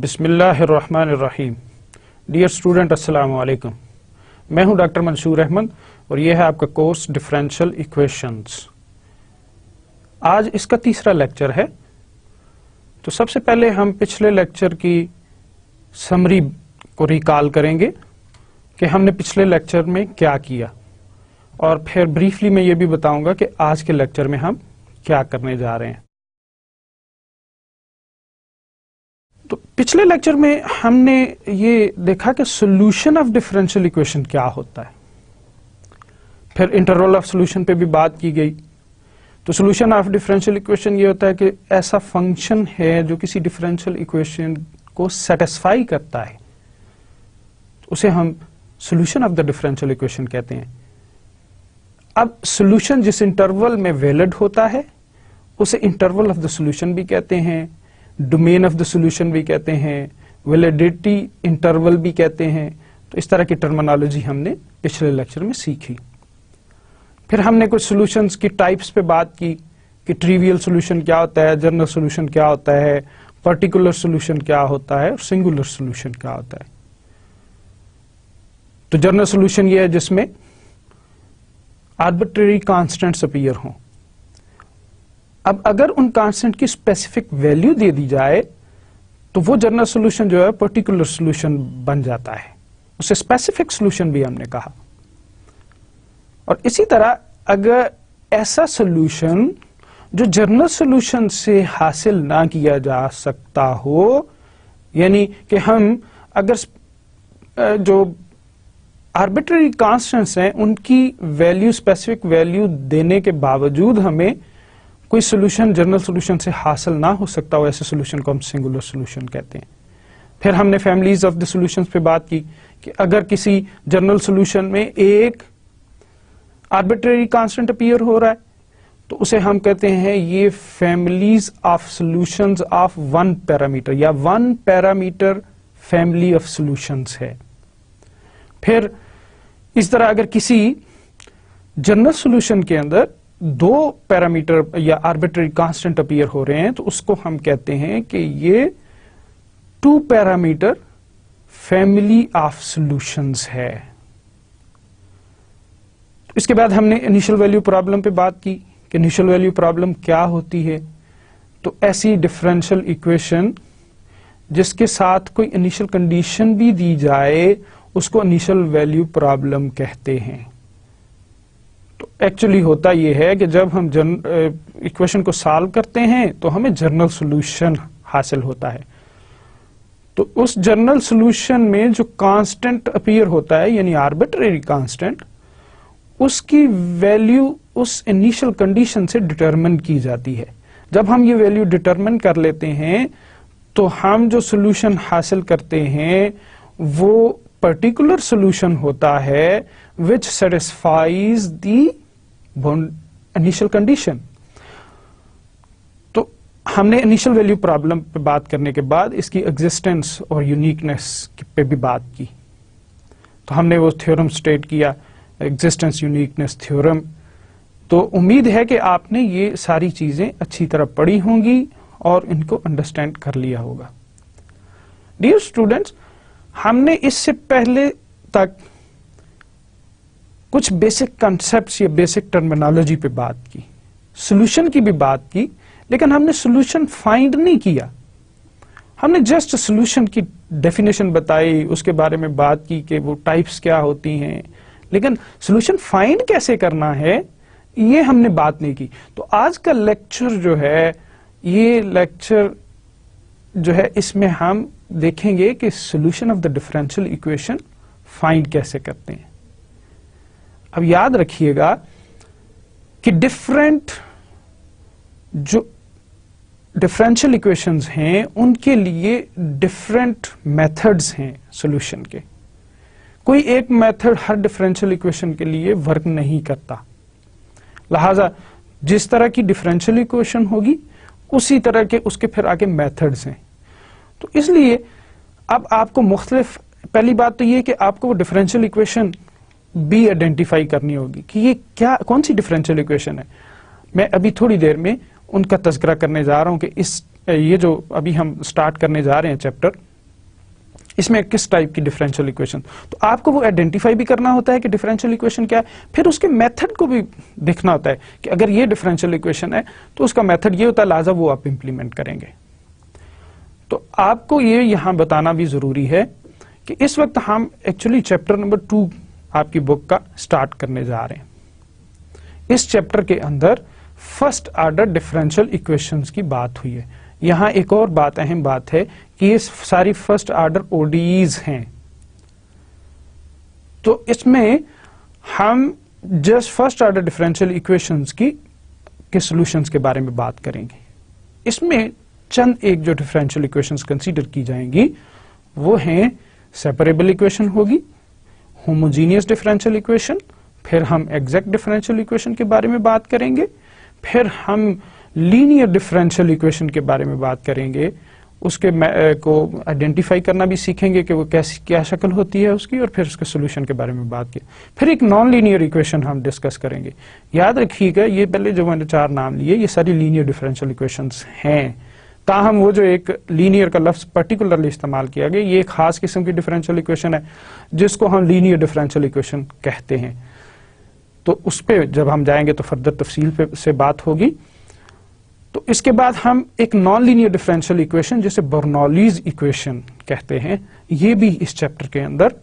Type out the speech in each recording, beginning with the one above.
बिस्मिल्लाहिर्रहमानिर्रहीम। Dear student, अस्सलाम वालेकुम। मैं हूं डॉक्टर मंसूर अहमद और यह है आपका कोर्स डिफरेंशियल इक्वेशंस। आज इसका तीसरा लेक्चर है। तो सबसे पहले हम पिछले लेक्चर की समरी को रिकॉल करेंगे कि हमने पिछले लेक्चर में क्या किया, और फिर ब्रीफली मैं ये भी बताऊंगा कि आज के लेक्चर में हम क्या करने जा रहे हैं। तो पिछले लेक्चर में हमने ये देखा कि सॉल्यूशन ऑफ डिफरेंशियल इक्वेशन क्या होता है, फिर इंटरवल ऑफ सॉल्यूशन पे भी बात की गई। तो सॉल्यूशन ऑफ डिफरेंशियल इक्वेशन ये होता है कि ऐसा फंक्शन है जो किसी डिफरेंशियल इक्वेशन को सेटिस्फाई करता है, तो उसे हम solution of the differential equation कहते हैं। अब सॉल्यूशन जिस इंटरवल में वैलिड होता है उसे इंटरवल ऑफ द सॉल्यूशन भी कहते हैं, डोमेन ऑफ द सॉल्यूशन भी कहते हैं, वैलिडिटी इंटरवल भी कहते हैं। तो इस तरह की टर्मिनोलॉजी हमने पिछले लेक्चर में सीखी। फिर हमने कुछ सॉल्यूशंस की टाइप्स पे बात की कि ट्रिवियल सॉल्यूशन क्या होता है, जनरल सॉल्यूशन क्या होता है, पर्टिकुलर सॉल्यूशन क्या होता है और सिंगुलर सॉल्यूशन क्या होता है। तो जनरल सॉल्यूशन ये है जिसमें आर्बिट्रेरी कांस्टेंट्स अपीयर हों। अब अगर उन कांस्टेंट की स्पेसिफिक वैल्यू दे दी जाए तो वो जनरल सॉल्यूशन जो है पर्टिकुलर सॉल्यूशन बन जाता है, उसे स्पेसिफिक सॉल्यूशन भी हमने कहा। और इसी तरह अगर ऐसा सॉल्यूशन जो जनरल सॉल्यूशन से हासिल ना किया जा सकता हो, यानी कि हम अगर जो आर्बिट्रेरी कांस्टेंट्स हैं उनकी वैल्यू स्पेसिफिक वैल्यू देने के बावजूद हमें कोई सॉल्यूशन जनरल सॉल्यूशन से हासिल ना हो सकता हो, ऐसे सॉल्यूशन को हम सिंगुलर सॉल्यूशन कहते हैं। फिर हमने फैमिलीज ऑफ द सॉल्यूशंस पे बात की कि अगर किसी जनरल सॉल्यूशन में एक आर्बिट्रेरी कांस्टेंट अपीयर हो रहा है तो उसे हम कहते हैं ये families of solutions of one parameter या one parameter family of solutions है। फिर इस तरह अगर किसी जनरल सॉल्यूशन के अंदर दो पैरामीटर या आर्बिट्रेरी कांस्टेंट अपीयर हो रहे हैं तो उसको हम कहते हैं कि ये two parameter family of solutions है। इसके बाद हमने इनिशियल वैल्यू प्रॉब्लम पे बात की कि इनिशियल वैल्यू प्रॉब्लम क्या होती है। तो ऐसी डिफरेंशियल इक्वेशन जिसके साथ कोई इनिशियल कंडीशन भी दी जाए उसको इनिशियल वैल्यू प्रॉब्लम कहते हैं। तो एक्चुअली होता यह है कि जब हम इक्वेशन को सॉल्व करते हैं तो हमें जनरल सॉल्यूशन हासिल होता है। तो उस जनरल सॉल्यूशन में जो कांस्टेंट अपीयर होता है यानी आर्बिट्रेरी कांस्टेंट, उसकी वैल्यू उस इनिशियल कंडीशन से डिटरमिन की जाती है। जब हम ये वैल्यू डिटरमिन कर लेते हैं तो हम जो सॉल्यूशन हासिल करते हैं वो पर्टिकुलर सॉल्यूशन होता है which satisfies the initial condition। तो हमने इनिशियल वैल्यू प्रॉब्लम पे बात करने के बाद इसकी एग्जिस्टेंस और यूनिकनेस पे भी बात की। तो हमने वो थ्योरम स्टेट किया, एग्जिस्टेंस यूनिकनेस थ्योरम। तो उम्मीद है कि आपने ये सारी चीजें अच्छी तरह पढ़ी होंगी और इनको अंडरस्टैंड कर लिया होगा। डियर स्टूडेंट्स, हमने इससे पहले तक कुछ बेसिक कॉन्सेप्ट्स या बेसिक टर्मिनोलॉजी पे बात की, सॉल्यूशन की भी बात की, लेकिन हमने सॉल्यूशन फाइंड नहीं किया। हमने जस्ट सॉल्यूशन की डेफिनेशन बताई, उसके बारे में बात की कि वो टाइप्स क्या होती हैं, लेकिन सॉल्यूशन फाइंड कैसे करना है ये हमने बात नहीं की। तो आज का लेक्चर जो है, ये लेक्चर जो है इसमें हम देखेंगे कि solution of the differential equation find कैसे करते हैं। अब याद रखिएगा कि डिफरेंट जो डिफरेंशियल इक्वेशंस हैं उनके लिए डिफरेंट मेथड्स हैं सॉल्यूशन के। कोई एक मेथड हर डिफरेंशियल इक्वेशन के लिए वर्क नहीं करता। लिहाजा जिस तरह की डिफरेंशियल इक्वेशन होगी उसी तरह के उसके फिर आगे मेथड्स हैं। तो इसलिए अब आपको मुख्तलिफ, पहली बात तो ये कि आपको वो डिफरेंशियल इक्वेशन भी आइडेंटिफाई करनी होगी कि ये क्या, कौन सी डिफरेंशियल इक्वेशन है। मैं अभी थोड़ी देर में उनका तज़किरा करने जा रहा हूं कि ये जो अभी हम स्टार्ट करने जा रहे हैं चैप्टर, इसमें किस टाइप की डिफरेंशियल इक्वेशन, तो आपको वो आइडेंटिफाई भी करना होता है कि डिफरेंशियल इक्वेशन क्या है, फिर उसके मेथड को भी देखना होता है कि अगर ये डिफरेंशियल इक्वेशन है तो उसका मेथड ये होता है, लिहाजा वो आप इंप्लीमेंट करेंगे। तो आपको ये यहां बताना भी जरूरी है कि इस वक्त हम एक्चुअली चैप्टर नंबर 2 आपकी बुक का स्टार्ट करने जा रहे हैं। इस चैप्टर के अंदर फर्स्ट ऑर्डर डिफरेंशियल इक्वेशंस की बात हुई है। यहां एक और बात, अहम बात है कि ये सारी फर्स्ट ऑर्डर ओडीईज हैं, तो इसमें हम just first order differential equations के सॉल्यूशंस के बारे में बात करेंगे। इसमें चंद एक जो डिफरेंशियल इक्वेशंस कंसीडर की जाएंगी वो हैं सेपरेबल इक्वेशन होगी, होमोजीनियस डिफरेंशियल इक्वेशन, फिर हम एग्जैक्ट डिफरेंशियल इक्वेशन के बारे में बात करेंगे, फिर हम लीनियर डिफरेंशियल इक्वेशन के बारे में बात करेंगे, उसके को आइडेंटिफाई करना भी सीखेंगे कि वो कैसी क्या शक्ल होती है उसकी, और फिर उसके सोल्यूशन के बारे में बात की। फिर एक नॉन लीनियर इक्वेशन हम डिस्कस करेंगे। याद रखिएगा ये पहले जो मैंने 4 नाम लिए ये सारी लीनियर डिफरेंशियल इक्वेशंस हैं, ताहम वो जो एक लीनियर का लफ्ज पर्टिकुलरली इस्तेमाल किया गया ये एक खास किस्म की डिफरेंशियल इक्वेशन है जिसको हम लीनियर डिफरेंशियल इक्वेशन कहते हैं। तो उस पर जब हम जाएंगे तो फर्दर तफसील से बात होगी। तो इसके बाद हम एक नॉन लीनियर डिफरेंशियल इक्वेशन जिसे बर्नौलीज इक्वेशन कहते हैं, ये भी इस चैप्टर के अंदर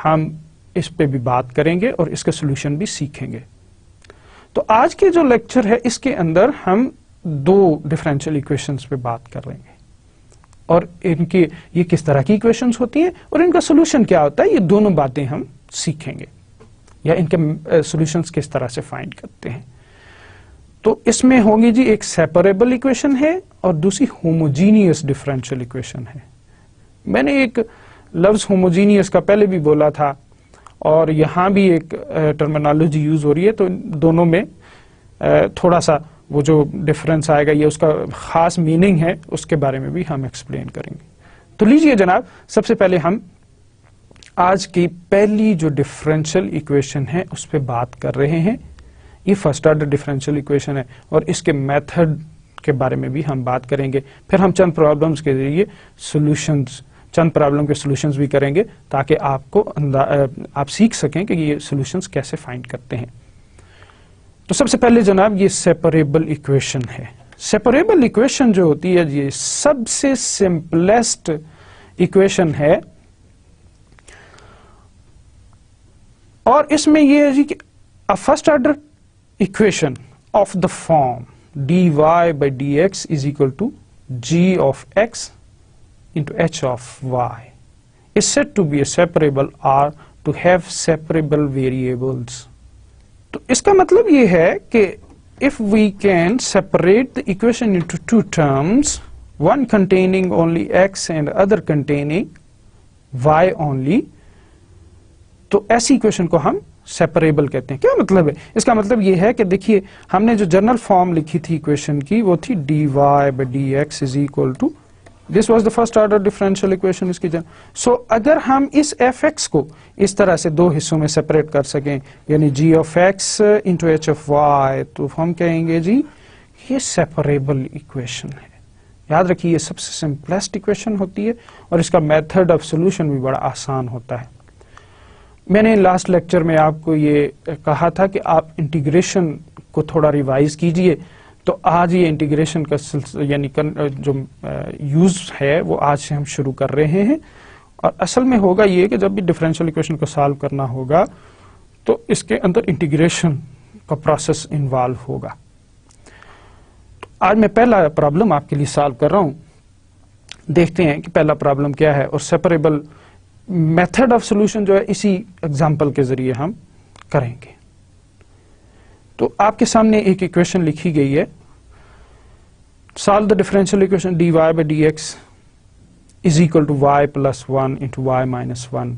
हम इस पे भी बात करेंगे और इसके सोल्यूशन भी सीखेंगे। तो आज के जो लेक्चर है इसके अंदर हम 2 डिफरेंशियल इक्वेशंस पे बात कर रहे हैं और इनकी ये किस तरह की इक्वेशंस होती हैं और इनका सोल्यूशन क्या होता है, ये दोनों बातें हम सीखेंगे, या इनके सॉल्यूशंस किस तरह से फाइंड करते हैं। तो इसमें होगी जी एक सेपरेबल इक्वेशन है और दूसरी होमोजीनियस डिफरेंशियल इक्वेशन है। मैंने एक लफ्ज होमोजीनियस का पहले भी बोला था और यहां भी एक टर्मिनोलॉजी यूज हो रही है, तो दोनों में थोड़ा सा वो जो डिफरेंस आएगा ये उसका खास मीनिंग है उसके बारे में भी हम एक्सप्लेन करेंगे। तो लीजिए जनाब, सबसे पहले हम आज की पहली जो डिफरेंशियल इक्वेशन है उस पर बात कर रहे हैं। ये फर्स्ट ऑर्डर डिफरेंशियल इक्वेशन है और इसके मेथड के बारे में भी हम बात करेंगे। फिर हम चंद प्रॉब्लम्स के जरिए सॉल्यूशंस, चंद प्रॉब्लम के सॉल्यूशंस भी करेंगे ताकि आपको आप सीख सकें कि ये सॉल्यूशंस कैसे फाइंड करते हैं। तो सबसे पहले जनाब ये सेपरेबल इक्वेशन है। सेपरेबल इक्वेशन जो होती है ये सबसे सिंपलेस्ट इक्वेशन है और इसमें ये है जी कि a first order equation of the form dy by dx is equal to g of x into h of y is said to be a separable or to have separable variables। तो इसका मतलब ये है कि if we can separate the equation into 2 terms, one containing only x and other containing y only, तो ऐसी equation को हम सेपरेबल कहते हैं। क्या मतलब है? इसका मतलब ये है कि देखिए हमने जो जनरल फॉर्म लिखी थी इक्वेशन की वो थी dy by dx is equal to, this was the first order differential equation इसकी सो अगर हम इस fx को इस तरह से 2 हिस्सों में सेपरेट कर सकें यानी g of x into h of y, तो हम कहेंगे जी ये सेपरेबल इक्वेशन है। याद रखिए ये सबसे सिंपलेस्ट इक्वेशन होती है और इसका मेथड ऑफ सोल्यूशन भी बड़ा आसान होता है। मैंने लास्ट लेक्चर में आपको ये कहा था कि आप इंटीग्रेशन को थोड़ा रिवाइज कीजिए, तो आज ये इंटीग्रेशन का यानी जो यूज है वो आज से हम शुरू कर रहे हैं। और असल में होगा ये कि जब भी डिफरेंशियल इक्वेशन को सॉल्व करना होगा तो इसके अंदर इंटीग्रेशन का प्रोसेस इन्वॉल्व होगा। तो आज मैं पहला प्रॉब्लम आपके लिए सॉल्व कर रहा हूं, देखते हैं कि पहला प्रॉब्लम क्या है और सेपरेबल मेथड ऑफ सॉल्यूशन जो है इसी एग्जांपल के जरिए हम करेंगे। तो आपके सामने एक इक्वेशन लिखी गई है, solve the differential equation dy by dx is equal to y plus 1 into y minus 1।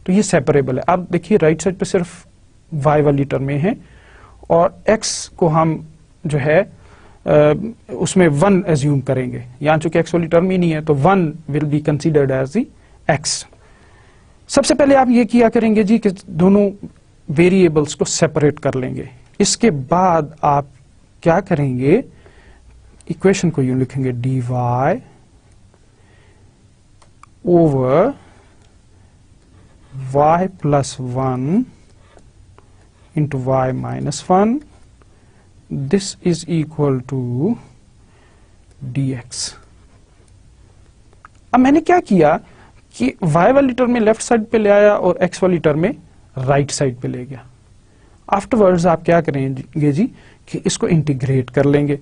तो ये सेपरेबल है। अब देखिए राइट साइड पे सिर्फ y वाली टर्में हैं और x को हम जो है उसमें 1 एज्यूम करेंगे, यहाँ चूंकि x वाली टर्म ही नहीं है तो 1 will be considered as the x। सबसे पहले आप ये किया करेंगे जी कि दोनों वेरिएबल्स को सेपरेट कर लेंगे। इसके बाद आप क्या करेंगे, इक्वेशन को यूं लिखेंगे dy over y plus 1 into y minus 1, this is equal to dx. अब मैंने क्या किया कि y वाली टर्म में लेफ्ट साइड पे ले आया और x वाली टर्म में राइट साइड पे ले गया. आफ्टरवर्ड्स आप क्या करेंगे जी कि इसको इंटीग्रेट कर लेंगे,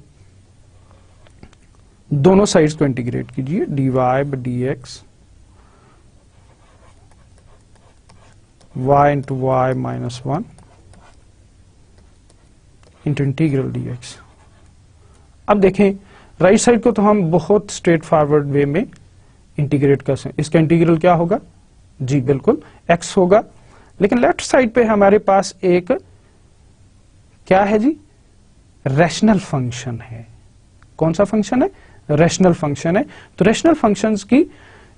दोनों साइड्स को इंटीग्रेट कीजिए. dy by dx y into y minus 1 into integral dx. अब देखें राइट साइड को तो हम बहुत स्ट्रेट फॉरवर्ड वे में इंटीग्रेट कर सकते. इसका इंटीग्रल क्या होगा जी, बिल्कुल x होगा. लेकिन लेफ्ट साइड पे हमारे पास एक क्या है जी, रैशनल फंक्शन है. कौन सा फंक्शन है? रैशनल फंक्शन है. तो रैशनल फंक्शंस की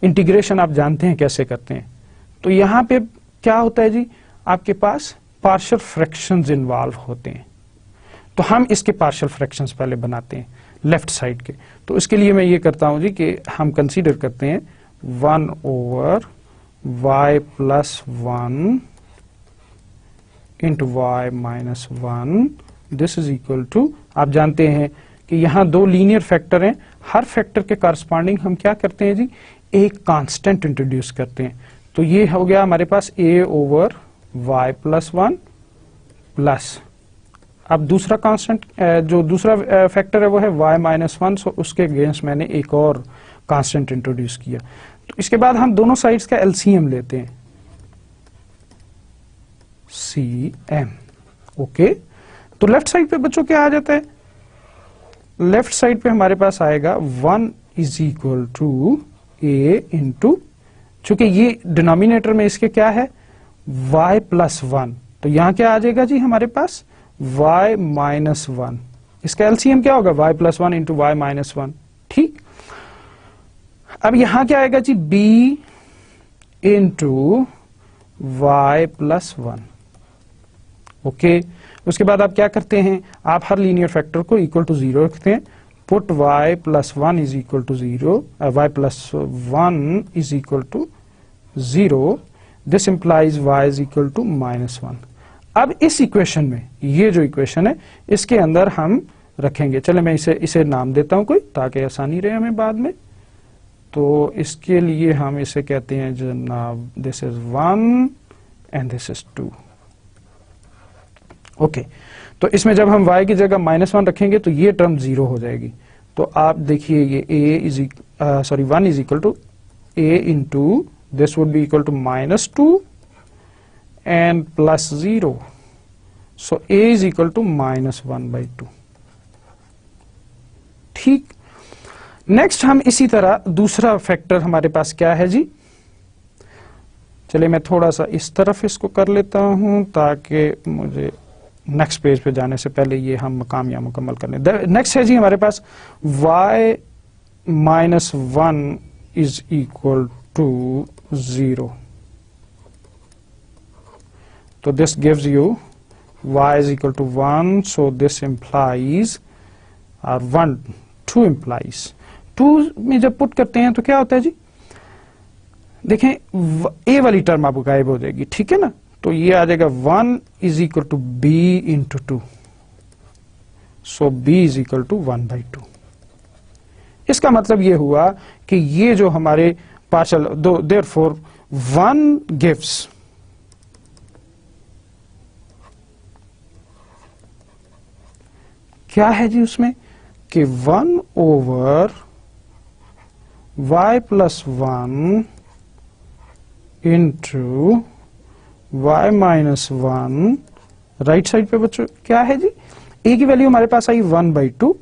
इंटीग्रेशन आप जानते हैं कैसे करते हैं. तो यहां पे क्या होता है जी, आपके पास पार्शियल फ्रैक्शंस इन्वॉल्व होते हैं. तो हम इसके पार्शियल फ्रैक्शंस पहले बनाते हैं लेफ्ट साइड के. तो इसके लिए मैं ये करता हूं जी कि हम कंसीडर करते हैं 1 over y plus 1 into y minus 1, this is equal to, आप जानते हैं कि यहां दो लीनियर फैक्टर हैं. हर फैक्टर के कॉरस्पॉन्डिंग हम क्या करते हैं जी, एक कांस्टेंट इंट्रोड्यूस करते हैं. तो ये हो गया हमारे पास a over y plus 1 plus, अब दूसरा कांस्टेंट जो दूसरा फैक्टर है वो है y माइनस 1. सो उसके अगेंस्ट मैंने एक और कांस्टेंट इंट्रोड्यूस किया. तो इसके बाद हम दोनों साइड्स का एलसीएम लेते हैं, cm. ओके, तो लेफ्ट साइड पे बच्चों क्या आ जाता है, लेफ्ट साइड पे हमारे पास आएगा 1 is equal to a into, चूंकि ये डिनोमिनेटर में इसके क्या है y प्लस 1, तो यहां क्या आ जाएगा जी हमारे पास y माइनस 1. इसका एलसीएम क्या होगा, y plus 1 into y minus 1. ठीक, अब यहां क्या आएगा जी, b into y plus 1. Okay, उसके बाद आप क्या करते हैं, आप हर लीनियर फैक्टर को इक्वल टू 0 रखते हैं. Put y plus 1 is equal to 0, y plus 1 is equal to 0, this implies y is equal to minus 1. अब इस इक्वेशन में, ये जो इक्वेशन है इसके अंदर हम रखेंगे, चले मैं इसे नाम देता हूं कोई, ताकि आसानी रहे हमें बाद में. तो इसके लिए हम इसे कहते हैं जनाब, this is 1 and this is 2. Okay, तो इसमें जब हम y की जगह माइनस 1 रखेंगे तो ये टर्म 0 हो जाएगी. तो आप देखिए ये 1 is equal to a into this would be equal to minus 2 and plus 0, so a is equal to minus 1 by 2. ठीक, नेक्स्ट हम इसी तरह दूसरा फैक्टर हमारे पास क्या है जी, चलिए मैं थोड़ा सा इस तरफ इसको कर लेता हूं ताकि मुझे नेक्स्ट पेज पे जाने से पहले ये हम मकाम या मुकम्मल कर लें. नेक्स्ट है जी हमारे पास y minus 1 is equal to 0. So this gives you y is equal to 1, so this implies, or 2 implies. 2 में जब पुट करते हैं तो क्या होता है जी, देखें a वाली टर्म आपको गायब हो जाएगी. ठीक है ना, तो ये आ जाएगा 1 is equal to b into 2, so b is equal to 1 by 2. इसका मतलब ये हुआ कि ये जो हमारे पार्शियल, देयरफॉर 1 गिव्स क्या है जी उसमें कि 1 over y plus 1 into y minus 1. Right side पे बच्चों क्या है जी, a की वैल्यू हमारे पास आई 1 बाई 2,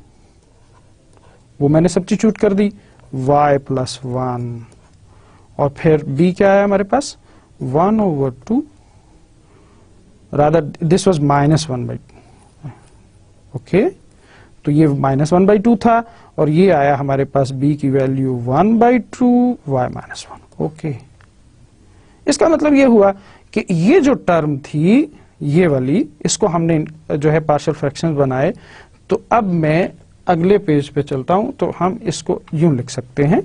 वो मैंने सब्स्टिट्यूट कर दी y प्लस 1, और फिर b क्या है हमारे पास 1 over 2, rather this was minus 1 by 2. Okay, तो ये माइनस 1 बाई 2 था, और ये आया हमारे पास b की value 1 by 2 y minus 1. Okay, इसका मतलब ये हुआ कि ये जो टर्म थी ये वाली, इसको हमने जो है पार्शियल फ्रैक्शंस बनाए. तो अब मैं अगले पेज पे चलता हूं, तो हम इसको यूं लिख सकते हैं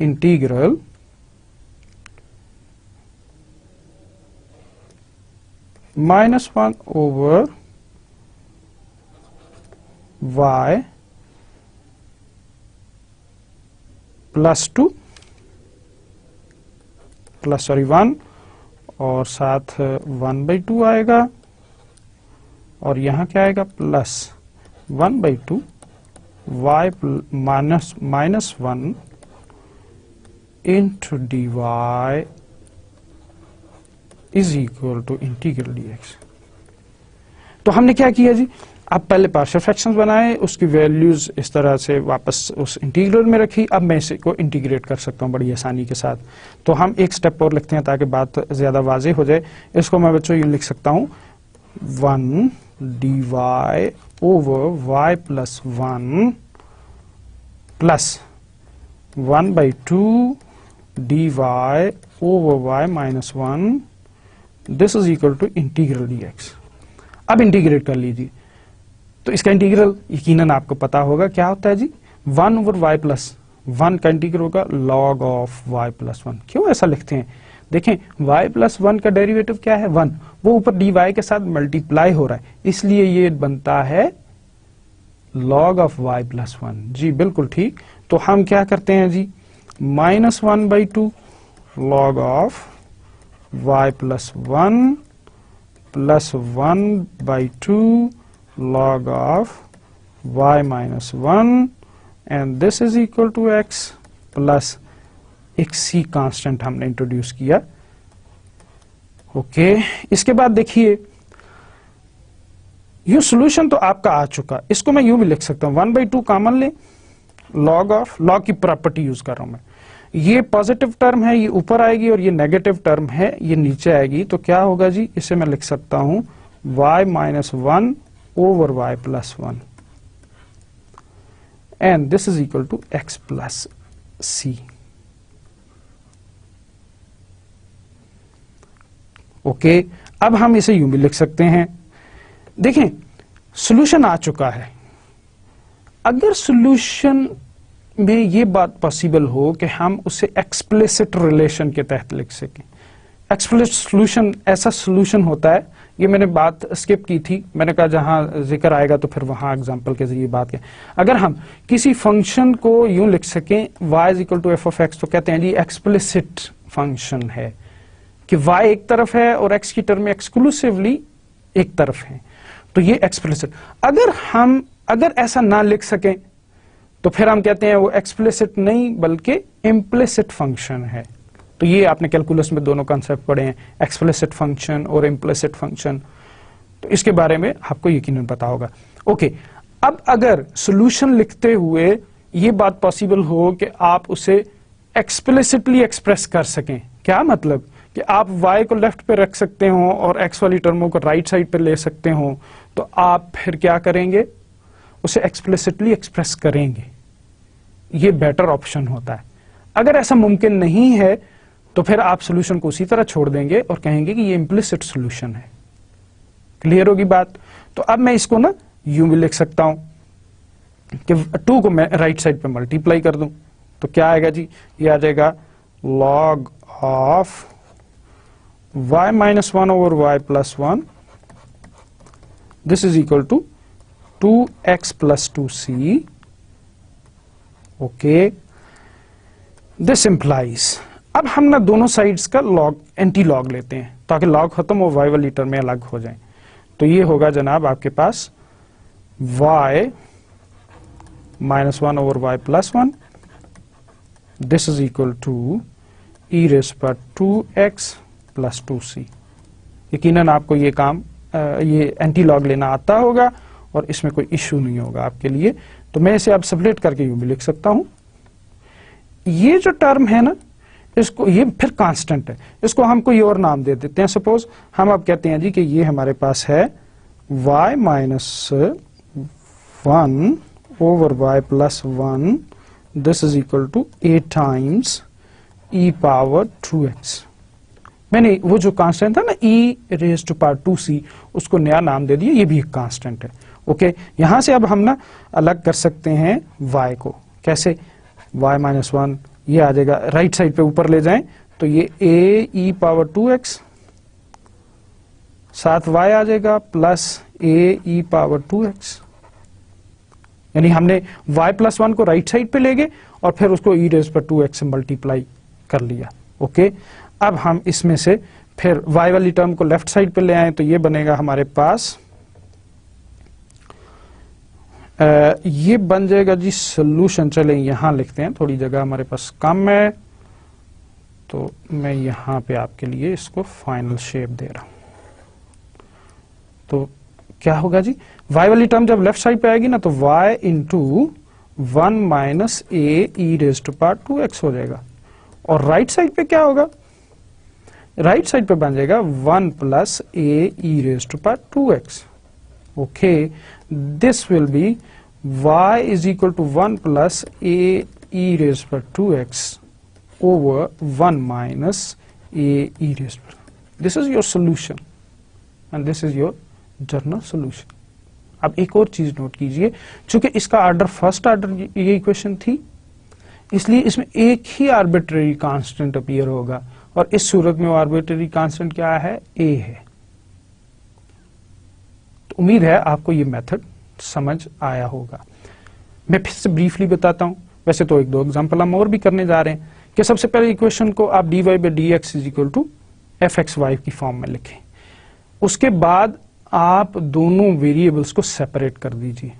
इंटीग्रल -1 over y +2 1 और साथ 1/2 आएगा और यहां क्या आएगा +1/2 y -1 into dy is equal to integral dx। तो हमने क्या किया जी, अब पहले पार्शियल फ्रैक्शंस बनाए, उसकी वैल्यूज इस तरह से वापस उस इंटीग्रल में रखी। अब मैं इसे को इंटीग्रेट कर सकता हूं बड़ी आसानी के साथ। तो हम एक स्टेप और लिखते हैं ताकि बात ज्यादा वाज़ेह हो जाए। इसको मैं बच्चों यूं लिख सकता हूं 1 dy over y plus 1 plus 1/2 dy over y minus 1 this is equal to integral dx। अब इंटीग्रेट कर लीजिए। तो इसका इंटीग्रल यकीनन आपको पता होगा क्या होता है जी, 1 ओवर y प्लस 1 का इंटीग्रल होगा log ऑफ y प्लस 1। क्यों ऐसा लिखते हैं, देखें y प्लस 1 का डेरिवेटिव क्या है 1, वो ऊपर dy के साथ मल्टीप्लाई हो रहा है, इसलिए ये बनता है log ऑफ y प्लस 1। जी बिल्कुल ठीक। तो हम क्या करते हैं जी, -1/2 log of y plus 1 plus 1/2 log of y minus 1 and this is equal to x plus एक c कांस्टेंट हमने इंट्रोड्यूस किया। ओके, इसके बाद देखिए ये सॉल्यूशन तो आपका आ चुका, इसको मैं यूं भी लिख सकता हूं 1/2 कॉमन ले, लॉग की प्रॉपर्टी यूज कर रहा हूं मैं। ये पॉजिटिव टर्म है, ये ऊपर आएगी और ये नेगेटिव टर्म है, ये नीचे आएगी। तो क्या होगा जी, इसे मैं लिख सकता हूं y minus 1 over y plus 1 and this is equal to x plus c। Okay, अब हम इसे यूं भी लिख सकते हैं। देखें सॉल्यूशन आ चुका है। अगर सॉल्यूशन में ये बात पॉसिबल हो कि हम उसे एक्सप्लिसिट रिलेशन के तहत लिख सकें। एक्सप्लिसिट सॉल्यूशन ऐसा सॉल्यूशन होता है, ये मैंने बात स्किप की थी, मैंने कहा जहां जिक्र आएगा तो फिर वहां एग्जांपल के जरिए बात करें। अगर हम किसी फंक्शन को यूं लिख सकें y is equal to f of x, तो कहते हैं जी एक्सप्लिसिट फंक्शन है कि y एक तरफ है और x की टर्म में एक्सक्लूसिवली एक तरफ है, तो ये एक्सप्लिसिट। अगर ऐसा ना लिख सकें तो फिर हम कहते हैं वो एक्सप्लिसिट नहीं बल्कि इम्प्लिसिट फंक्शन है। तो ये आपने कैलकुलस में दोनों कॉन्सेप्ट पढ़े हैं, एक्सप्लिसिट फंक्शन और इम्प्लिसिट फंक्शन, तो इसके बारे में आपको यकीनन पता होगा। ओके, अब अगर सॉल्यूशन लिखते हुए ये बात पॉसिबल हो कि आप उसे एक्सप्लिसिटली एक्सप्रेस कर सकें, क्या मतलब कि आप y को लेफ्ट पे रख सकते हो और x वाली टर्मों को राइट साइड पे ले सकते हो, तो आप फिर क्या करेंगे, उसे एक्सप्लिसिटली एक्सप्रेस करेंगे। ये बेटर ऑप्शन होता है। अगर ऐसा मुमकिन नहीं है तो फिर आप सॉल्यूशन को उसी तरह छोड़ देंगे और कहेंगे कि ये इम्प्लिसिट सॉल्यूशन है। क्लियर होगी बात। तो अब मैं इसको ना यूं भी लिख सकता हूं कि 2 को मैं राइट साइड पे मल्टीप्लाई कर दूं, तो क्या आएगा जी, ये आ जाएगा log of y minus 1 over y plus 1 this is equal to 2x plus 2c। Okay, this implies, अब हम ना दोनों साइड्स का लॉग एंटी लॉग लेते हैं ताकि लॉग खत्म हो y वाली टर्म में अलग हो जाए। तो ये होगा जनाब आपके पास y minus 1 over y plus 1 this is equal to e raised by 2x plus 2c। यकीनन आपको ये काम ये एंटी लॉग लेना आता होगा और इसमें कोई इश्यू नहीं होगा आपके लिए। तो मैं इसे अब सेपरेट करके यूं भी लिख सकता हूं। ये जो टर्म है ना, इसको ये फिर कांस्टेंट है, इसको हम कोई और नाम दे देते हैं। सपोज हम अब कहते हैं जी कि ये हमारे पास है y minus 1 over y plus 1 this is equal to 8 times e power 2x। मैंने वो जो कांस्टेंट था ना e raise to power 2c, उसको नया नाम दे दिया, ये भी एक कांस्टेंट है। ओके, यहां से अब हम ना अलग कर सकते हैं y को, कैसे, y माइनस 1 ये आ जाएगा, राइट साइड पे ऊपर ले जाएं तो ये a e पावर 2x साथ y आ जाएगा plus a e power 2x, यानी हमने y प्लस 1 को राइट साइड पे ले गए और फिर उसको e रेज पर 2x से मल्टीप्लाई कर लिया। ओके, अब हम इसमें से फिर y वाली टर्म को लेफ्ट साइड पे ले आए तो ये बनेगा हमारे पास, ये बन जाएगा जी सोल्यूशन। चलें यहां लिखते हैं, थोड़ी जगह हमारे पास कम है तो मैं यहां पे आपके लिए इसको फाइनल शेप दे रहा हूं। तो क्या होगा जी, y वाली टर्म जब लेफ्ट साइड पे आएगी ना तो y into 1 minus a e raise to power 2x हो जाएगा, और राइट साइड पे क्या होगा, राइट साइड पे बन जाएगा 1 plus a e raise to power 2x। Okay, this will be y is equal to 1 plus a e raise power 2x over 1 minus a e raised to. This is your solution and this is your general solution. अब एक और चीज note कीजिए, चूंकि इसका order first order ये equation थी, इसलिए इसमें एक ही आर्बिट्रेरी कांस्टेंट अपीयर होगा, और इस सूरत में वो आर्बिट्रेरी कांस्टेंट क्या है, a है। तो उम्मीद है आपको ये मेथड समझ आया होगा। मैं फिर से ब्रीफली बताता हूं, वैसे तो एक दो एग्जांपल हम और भी करने जा रहे हैं, कि सबसे पहले इक्वेशन को आप dy by d x is equal to f x y की फॉर्म में लिखें। उसके बाद आप दोनों वेरिएबल्स को सेपरेट कर दीजिए,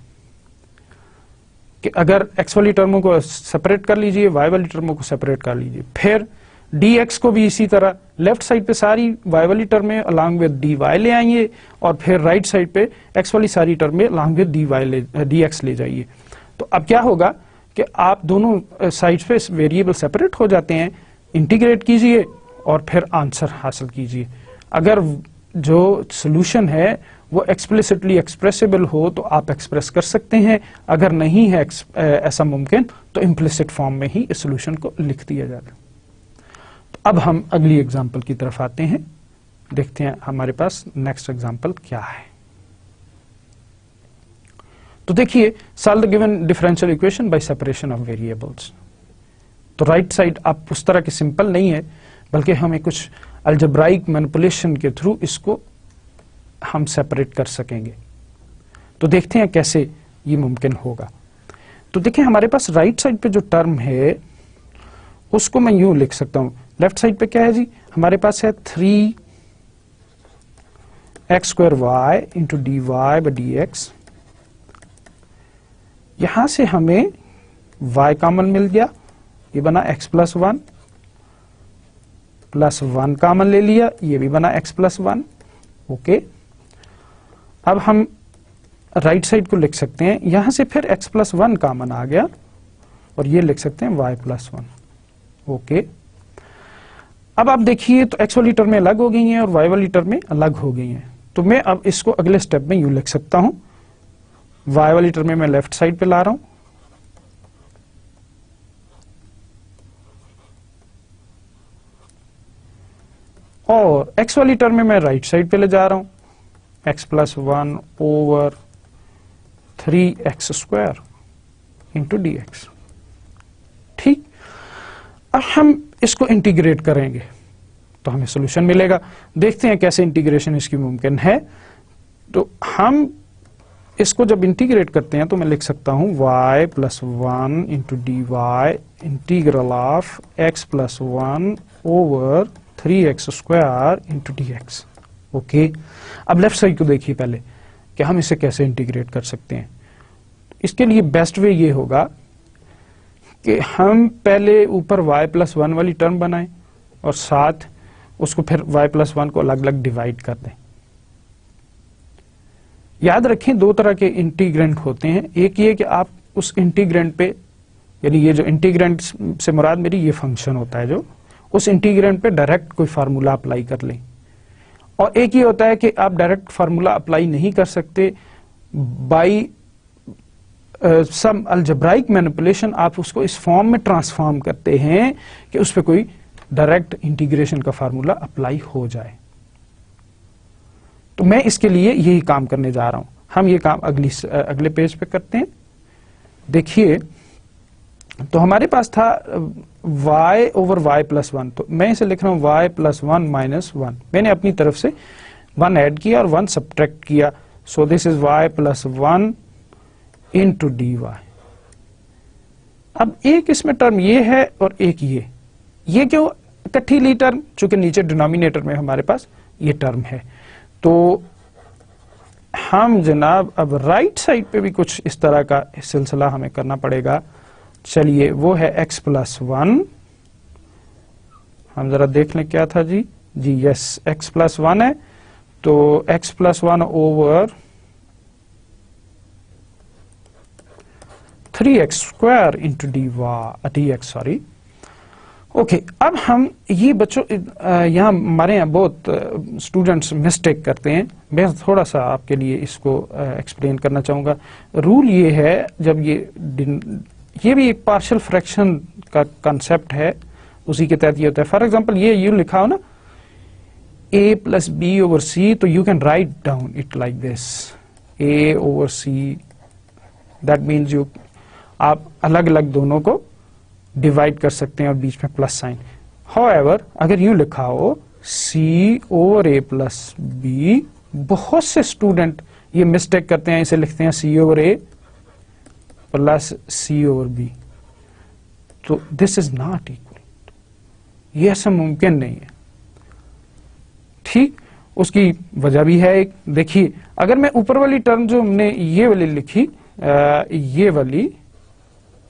कि अगर x वाली टर्मों को सेपरेट कर लीजिए, y वाली टर्मों को सेपरेट कर लीजिए। फिर dx को भी इसी तरह लेफ्ट साइड पे सारी y वाली टर्में अलॉन्ग विद dy ले आइए, और फिर राइट साइड पे x वाली सारी टर्में अलॉन्ग विद dx ले जाइए। तो अब क्या होगा कि आप दोनों साइड्स पे वेरिएबल सेपरेट हो जाते हैं, इंटीग्रेट कीजिए और फिर आंसर हासिल कीजिए। अगर जो सॉल्यूशन है वो एक्सप्लिसिटली एक्सप्रेसिबल हो तो आप एक्सप्रेस कर सकते हैं, अगर नहीं है ऐसा मुमकिन तो इम्प्लिसिट फॉर्म में ही इस सॉल्यूशन को लिख दिया जाता है। तो अब हम अगली एग्जांपल की तरफ आते हैं, देखते हैं हमारे पास नेक्स्ट एग्जांपल क्या है। तो देखिए, solve the given differential equation by separation of variables. तो राइट साइड अब उस तरह की सिंपल नहीं है, बल्कि हमें कुछ अलजेब्राइक मैनिपुलेशन के थ्रू इसको हम सेपरेट कर सकेंगे। तो देखते हैं कैसे ये मुमकिन होगा। तो देखिए, हमारे पास राइट साइड पे जो टर्म है उसको मैं यूं लिख सकता हूं, लेफ्ट साइड पे क्या है जी, हमारे पास है 3x² y into dy by dx। यहां से हमें y कॉमन मिल गया, ये बना x प्लस 1, प्लस 1 कॉमन ले लिया, ये भी बना x प्लस 1। ओके, अब हम राइट साइड को लिख सकते हैं, यहां से फिर x प्लस 1 कॉमन आ गया, और ये लिख सकते हैं y प्लस 1। ओके, अब आप देखिए तो x वाली टर्में अलग हो गई हैं और y वाली टर्में अलग हो गई हैं। तो मैं अब इसको अगले स्टेप में यूं लिख सकता हूं, y वाली टर्म में मैं लेफ्ट साइड पे ला रहा हूं, और x वाली टर्म में मैं राइट साइड पे ले जा रहा हूं, x plus 1 over 3x² into dx। ठीक, अब हम इसको इंटीग्रेट करेंगे तो हमें सॉल्यूशन मिलेगा। देखते हैं कैसे इंटीग्रेशन इसकी मुमकिन है। तो हम इसको जब इंटीग्रेट करते हैं तो मैं लिख सकता हूं y plus 1 into d y integral of x plus 1 over 3x² into dx। Okay, अब लेफ्ट साइड को देखिए पहले कि हम इसे कैसे इंटीग्रेट कर सकते हैं। इसके लिए बेस्ट वे ये होगा कि हम पहले ऊपर y प्लस 1 वाली टर्म बनाएं और साथ उसको फिर y प्लस 1 को अलग अलग डिवाइड कर दें। याद रखें, दो तरह के इंटीग्रेंट होते हैं। एक ये कि आप उस इंटीग्रेंट पे, यानी ये जो इंटीग्रेंट से मुराद मेरी ये फंक्शन होता है, जो उस इंटीग्रेंट पे डायरेक्ट कोई फार्मूला अप्लाई कर लें, और एक ये होता है कि आप डायरेक्ट फार्मूला अप्लाई नहीं कर सकते, बाई सम अलजेब्राइक मैनिपुलेशन आप उसको इस फॉर्म में ट्रांसफॉर्म करते हैं कि उस पर कोई डायरेक्ट इंटीग्रेशन का फार्मूला अप्लाई हो जाए। तो मैं इसके लिए यही काम करने जा रहा हूं। हम ये काम अगले पेज पे करते हैं। देखिए, तो हमारे पास था y ओवर y प्लस 1, तो मैं इसे लिख रहा हूं y प्लस 1 माइनस 1। मैंने अपनी तरफ से 1 ऐड किया और 1 सब्ट्रैक्ट किया, so this is y plus 1 into d y. अब एक इसमें टर्म ये है और एक ये क्यों इकट्ठी ली टर्म? चूंकि नीचे डिनोमिनेटर में हमारे पास ये टर्म है। तो हम जनाब अब राइट साइड पे भी कुछ इस तरह का सिलसिला हमें करना पड़ेगा। चलिए, वो है x प्लस 1। हम जरा देख लें क्या था जी यस, x प्लस 1 है, तो x plus 1 over 3x square into d x, sorry. Okay, अब हम ये बच्चों यहाँ हमारे यहाँ बहुत स्टूडेंट्स मिस्टेक करते हैं। मैं थोड़ा सा आपके लिए इसको एक्सप्लेन करना चाहूँगा। रूल ये है, जब ये भी एक पार्शियल फ्रैक्शन का कंसेप्ट है, उसी के तहत ये होता है। फॉर एग्जांपल ये यू लिखा हो ना a plus b over c, तो you can write down it like this, a over c. That means आप अलग अलग दोनों को डिवाइड कर सकते हैं और बीच में प्लस साइन। हाउएवर अगर यूं लिखा हो c over a plus b, बहुत से स्टूडेंट ये मिस्टेक करते हैं, इसे लिखते हैं c over a plus c over b। तो दिस इज नॉट इक्वल, ये ऐसा मुमकिन नहीं है। ठीक, उसकी वजह भी है एक। देखिए, अगर मैं ऊपर वाली टर्म जो हमने ये वाली लिखी, ये वाली,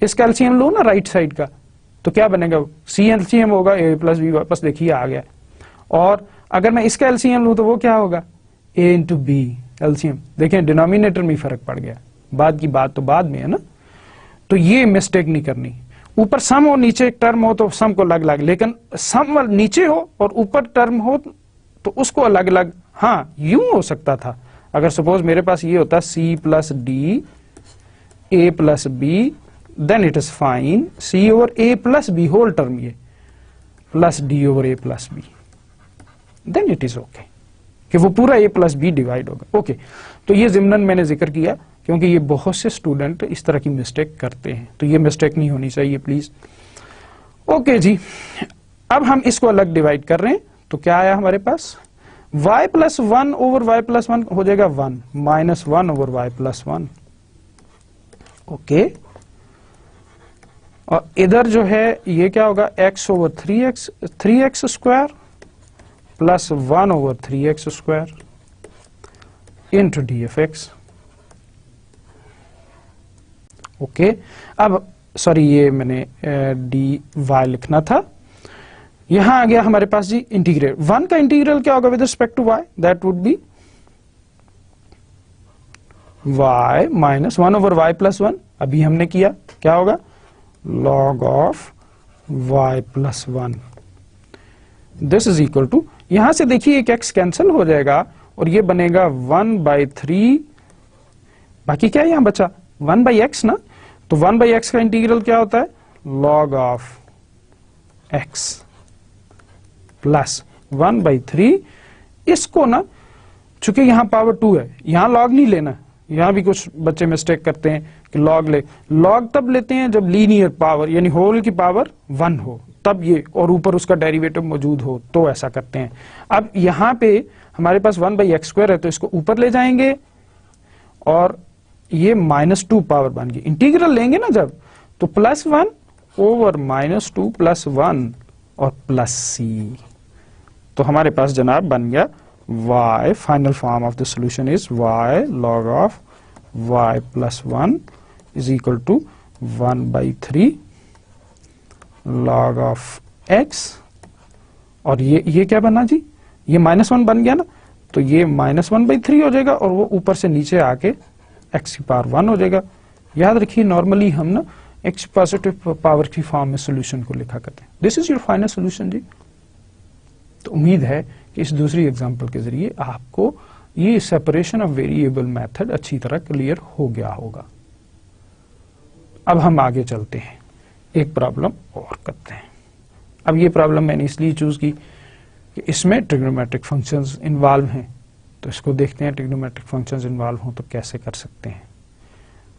इसका एलसीएम लो ना राइट साइड का, तो क्या बनेगा? सी एलसीएम होगा a प्लस बी, वापस देखिए आ गया। और अगर मैं इसका एलसीएम लूं तो वो क्या होगा? a into b LCM. देखें, डिनोमिनेटर में फर्क पड़ गया। बाद की बात तो बाद में है ना। तो ये मिस्टेक नहीं करनी। ऊपर सम और नीचे एक टर्म हो तो सम को अलग अलग, लेकिन सम नीचे हो और ऊपर टर्म हो तो उसको अलग अलग। हाँ, यूं हो सकता था, अगर सपोज मेरे पास ये होता c plus d a plus b, then it is fine, c over a plus b whole term ये plus d over a plus b, then it is okay कि वो पूरा a plus b डिवाइड होगा। Okay, तो ये ज़िम्नन मैंने जिक्र किया क्योंकि ये बहुत से स्टूडेंट इस तरह की मिस्टेक करते हैं, तो ये मिस्टेक नहीं होनी चाहिए प्लीज। ओके जी, अब हम इसको अलग डिवाइड कर रहे हैं, तो क्या आया हमारे पास? y plus 1 over y plus 1 हो जाएगा 1 minus 1 over y plus 1। Okay, और इधर जो है ये क्या होगा? x over 3x square plus 1 over 3x square into D F x. Okay, अब सॉरी ये मैंने डी वाई लिखना था। यहां आ गया हमारे पास जी इंटीग्रेट। 1 का इंटीग्रल क्या होगा with respect to y? That would be y minus 1 over y plus 1। अभी हमने किया, क्या होगा? log of y plus 1। This is equal to, यहां से देखिए एक x कैंसिल हो जाएगा और ये बनेगा 1/3। बाकी क्या यहां बचा? 1/x ना। तो 1/x का इंटीग्रल क्या होता है? log of x plus 1/3। इसको ना, चूंकि यहां पावर 2 है, यहां log नहीं लेना। यहां भी कुछ बच्चे मिस्टेक करते हैं कि log ले। log तब लेते हैं जब लीनियर पावर यानी होल की पावर 1 हो, तब ये, और ऊपर उसका डेरिवेटिव मौजूद हो तो ऐसा करते हैं। अब यहां पे हमारे पास 1/x स्क्वायर है, तो इसको ऊपर ले जाएंगे और ये -2 पावर बन गई। इंटीग्रल लेंगे ना जब, तो +1 ओवर -2 प्लस 1 और प्लस c। तो हमारे पास जनाब बन गया y, final form of the solution is y log of y plus 1 is equal to 1/3 log of x। और ये क्या बना जी? ये -1 बन गया ना, तो ये -1/3 हो जाएगा और वो ऊपर से नीचे आके x की पावर 1 हो जाएगा। याद रखिए, नॉर्मली हम ना x पॉजिटिव पावर की फॉर्म में सॉल्यूशन को लिखा करते हैं। This is your final solution जी। तो उम्मीद है कि इस दूसरी एग्जांपल के जरिए आपको ये सेपरेशन ऑफ वेरिएबल मेथड अच्छी तरह क्लियर हो गया होगा। अब हम आगे चलते हैं, एक प्रॉब्लम और करते हैं। अब ये प्रॉब्लम मैंने इसलिए चूज की कि इसमें ट्रिग्नोमेट्रिक फंक्शंस इन्वॉल्व हैं, तो इसको देखते हैं ट्रिग्नोमेट्रिक फंक्शंस इन्वॉल्व हों तो कैसे कर सकते हैं।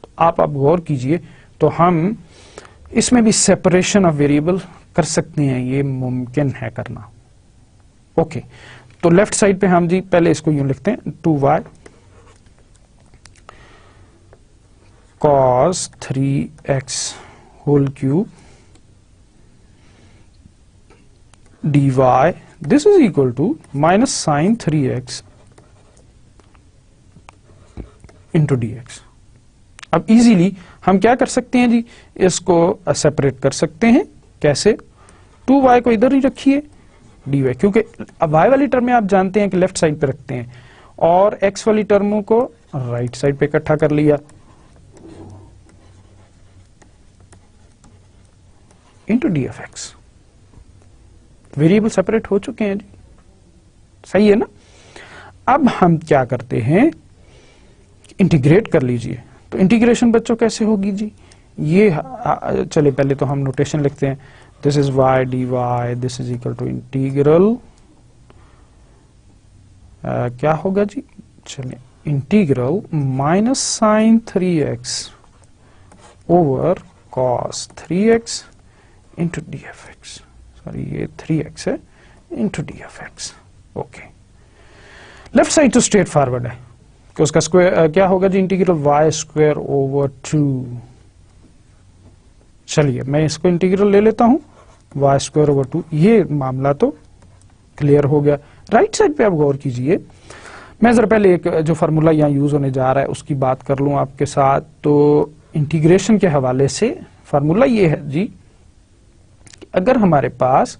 तो आप अब गौर कीजिए, तो हम इसमें भी सेपरेशन ऑफ वेरिएबल कर सकते हैं, ये मुमकिन है करना। ओके, तो लेफ्ट साइड पे हम जी पहले इसको यूं लिखते हैं 2y cos 3x whole cube dy, this is equal to minus sine 3x into dx। अब इजीली हम क्या कर सकते हैं जी, इसको सेपरेट कर सकते हैं। कैसे? 2y को इधर ही रखिए, dy, क्योंकि अब y वाली टर्म में आप जानते हैं कि लेफ्ट साइड पे रखते हैं, और x वाली टर्मों को राइट साइड पे इकट्ठा कर लिया, इंटू dfx। वेरिएबल सेपरेट हो चुके हैं जी, सही है ना। अब हम क्या करते हैं, इंटीग्रेट कर लीजिए। तो इंटीग्रेशन बच्चों कैसे होगी जी, ये चले पहले तो हम नोटेशन लिखते हैं, this is y dy, this is equal to integral क्या होगा जी, चलिए integral minus sine 3x over cos 3x into dfx। Sorry ये 3x है, into dfx। Okay, left side तो स्ट्रेट फॉरवर्ड है कि उसका स्क्वायर क्या होगा जी, इंटीग्रल y स्क्वायर ओवर 2। चलिए मैं इसको इंटीग्रल ले लेता हूं, y स्क्वायर ओवर 2। ये मामला तो क्लियर हो गया। राइट साइड पे आप गौर कीजिए, मैं जरा पहले एक जो फार्मूला यहाँ यूज होने जा रहा है उसकी बात कर लूं आपके साथ। तो इंटीग्रेशन के हवाले से फार्मूला ये है जी, अगर हमारे पास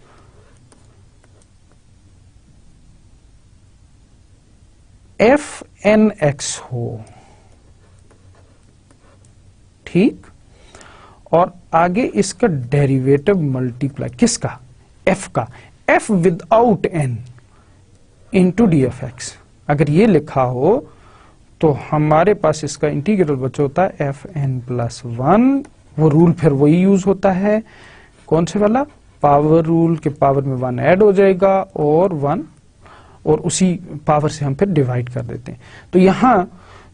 fnx हो, ठीक, और आगे इसका डेरिवेटिव मल्टीप्लाई किसका, f का, f without n into dfx, अगर ये लिखा हो तो हमारे पास इसका इंटीग्रल बचा होता है fn+1। वो रूल फिर वही यूज होता है, कौन से वाला, पावर रूल के पावर में 1 ऐड हो जाएगा और 1, और उसी पावर से हम फिर डिवाइड कर देते हैं। तो यहां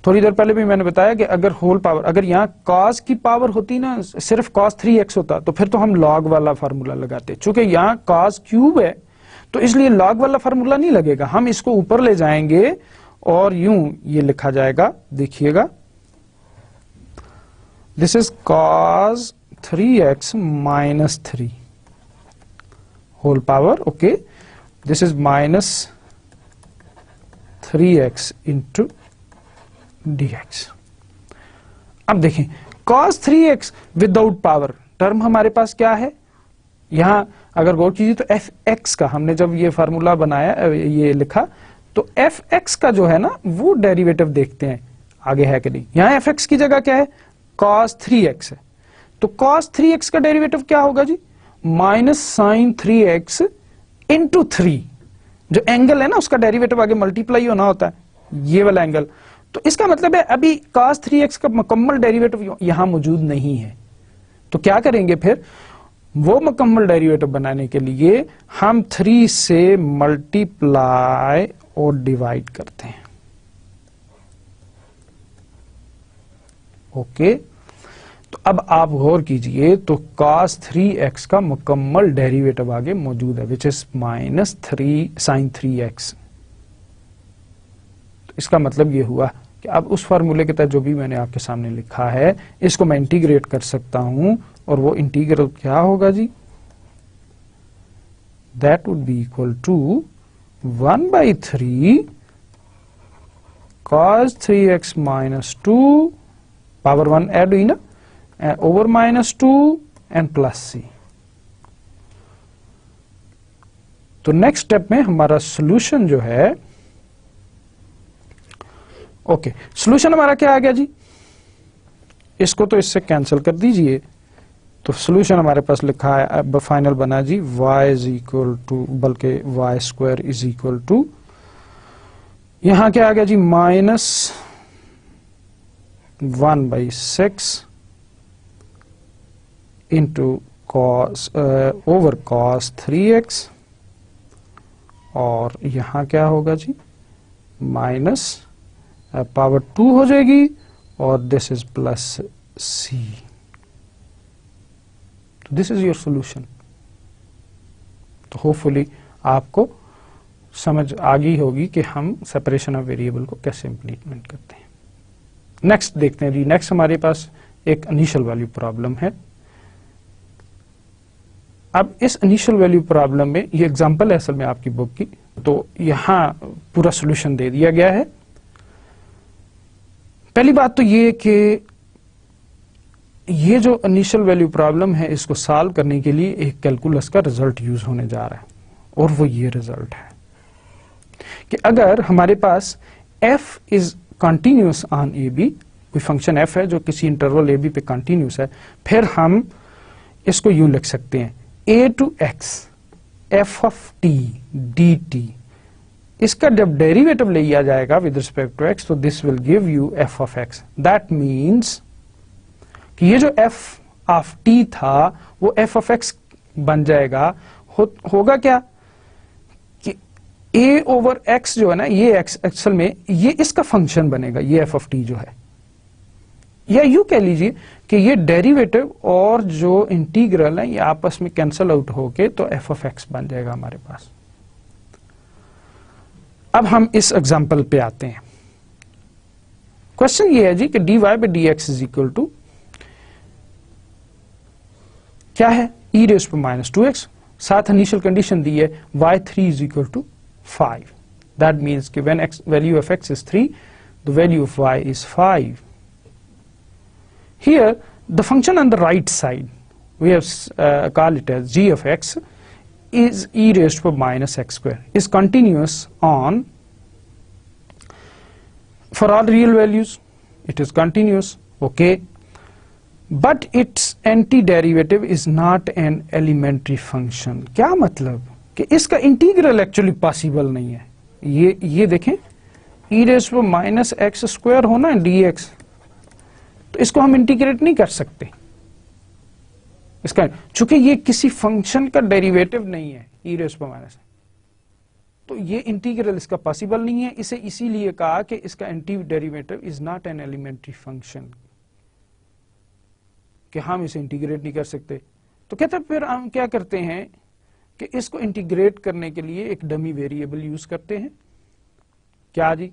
थोड़ी देर पहले भी मैंने बताया कि अगर होल पावर, अगर यहाँ cos की पावर होती ना, सिर्फ cos 3x होता, तो फिर तो हम log वाला फार्मूला लगाते। चूंकि यहाँ cos क्यूब है तो इसलिए log वाला फार्मूला नहीं लगेगा, हम इसको ऊपर ले जाएंगे और यूं ये लिखा जाएगा, देखिएगा, this is cos 3x minus 3 whole power, okay, this is minus 3x into dx। अब देखें cos 3x without power term हमारे पास क्या है, यहां अगर गौर कीजिए तो fx का, हमने जब ये फार्मूला बनाया, ये लिखा, तो fx का जो है ना वो डेरिवेटिव देखते हैं आगे है कि नहीं। यहां fx की जगह क्या है, cos 3x है, तो cos 3x का डेरिवेटिव क्या होगा जी, माइनस साइन 3x इंटू 3। जो एंगल है ना उसका डेरिवेटिव आगे मल्टीप्लाई होना होता है, ये वाला एंगल। तो इसका मतलब है अभी cos 3x का मुकम्मल डेरिवेटिव यहां मौजूद नहीं है। तो क्या करेंगे फिर, वो मुकम्मल डेरिवेटिव बनाने के लिए हम 3 से मल्टीप्लाई और डिवाइड करते हैं। ओके, तो अब आप गौर कीजिए, तो cos 3x का मुकम्मल डेरिवेटिव आगे मौजूद है, which is minus 3 sign 3x। तो इसका मतलब ये हुआ कि अब उस फार्मूले के तहत जो भी मैंने आपके सामने लिखा है, इसको मैं इंटीग्रेट कर सकता हूं, और वो इंटीग्रल क्या होगा जी, that would be equal to 1/3 cos 3x minus 2, power 1 add हुई ना, over minus 2 and plus c। तो नेक्स्ट स्टेप में हमारा सॉल्यूशन जो है, ओके, सॉल्यूशन हमारा क्या आ गया जी, इसको तो इससे कैंसिल कर दीजिए। तो सॉल्यूशन हमारे पास लिखा है, अब फाइनल बना जी y इज इक्वल टू, बल्कि y square is equal to, यहां क्या आ गया जी, minus 1/6 into cos over cos 3x, और यहां क्या होगा जी, माइनस पावर 2 हो जाएगी, और दिस इज प्लस c। तो दिस इज योर सोल्यूशन। तो होपफुली आपको समझ आ गई होगी कि हम सेपरेशन ऑफ वेरिएबल को कैसे इंप्लीमेंट करते हैं। नेक्स्ट देखते हैं जी। नेक्स्ट हमारे पास एक इनिशियल वैल्यू प्रॉब्लम है। अब इस इनिशियल वैल्यू प्रॉब्लम में ये एग्जांपल है असल में आपकी बुक की, तो यहां पूरा सॉल्यूशन दे दिया गया है। पहली बात तो ये कि ये जो इनिशियल वैल्यू प्रॉब्लम है इसको सॉल्व करने के लिए एक कैलकुलस का रिजल्ट यूज होने जा रहा है, और वो ये रिजल्ट है कि अगर हमारे पास f is continuous on a b, कोई फंक्शन f है जो किसी इंटरवल ए बी पे कंटिन्यूस है, फिर हम इसको यूं लिख सकते हैं a to x f of t dt। इसका जब डेरिवेटिव ले लिया जाएगा विद रिस्पेक्ट टू x, तो this will give you f of x। That means कि ये जो f ऑफ t था वो f ऑफ x बन जाएगा। होगा क्या कि a ओवर x जो है ना, ये x असल में ये इसका फंक्शन बनेगा, ये f ऑफ t जो है, या यूं कह लीजिए कि ये डेरिवेटिव और जो इंटीग्रल है ये आपस में कैंसल आउट होके तो f ऑफ x बन जाएगा हमारे पास। अब हम इस एग्जांपल पे आते हैं। क्वेश्चन ये है जी कि dy by dx is equal to क्या है, e raise to minus 2x, साथ इनिशियल कंडीशन दी है y3 is equal to 5। That means कि when x value of x is 3, the value of y is 5। Here, the function on the right side, we have call it as g of x, is e raised to minus x square, is continuous on, for all real values, it is continuous, okay, but its antiderivative is not an elementary function। क्या मतलब कि इसका integral actually possible नहीं है। ये देखें, e raised to minus x square होना है dx, तो इसको हम इंटीग्रेट नहीं कर सकते। इसका चूंकि ये किसी फंक्शन का डेरिवेटिव नहीं है e रेज़ टू माइनस, तो ये इंटीग्रल इसका पॉसिबल नहीं है। इसे इसीलिए कहा कि इसका antiderivative is not an elementary function, कि हम इसे इंटीग्रेट नहीं कर सकते। तो कहते हैं फिर हम क्या करते हैं कि इसको इंटीग्रेट करने के लिए एक डमी वेरिएबल यूज करते हैं। क्या जी,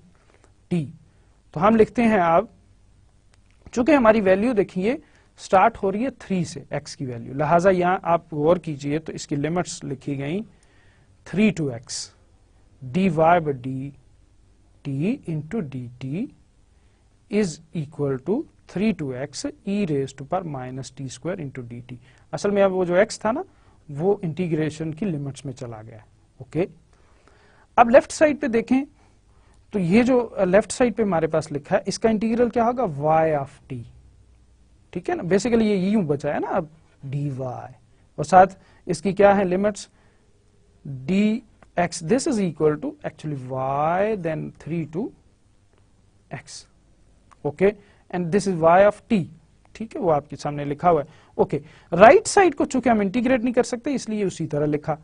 t। तो हम लिखते हैं अब, चूंकि हमारी वैल्यू देखिए स्टार्ट हो रही है 3 से x की वैल्यू, लिहाजा यहां आप गौर कीजिए तो इसकी लिमिट्स लिखी गई 3 to x dy by dt इंटू dt इज इक्वल टू 3 to x e raise to पर minus t square into dt। असल में अब वो जो x था ना वो इंटीग्रेशन की लिमिट्स में चला गया। ओके, अब लेफ्ट साइड पे देखें तो ये जो लेफ्ट साइड पे हमारे पास लिखा है इसका इंटीग्रल क्या होगा, y ऑफ t। ठीक है ना, बेसिकली ये यूं बचा है ना अब dy, और साथ इसकी क्या है limits dx, this is equal to actually y then 3 to x। Okay, and this is y of t। ठीक है, वो आपके सामने लिखा हुआ है। ओके, राइट साइड को चूंकि हम इंटीग्रेट नहीं कर सकते इसलिए उसी तरह लिखा,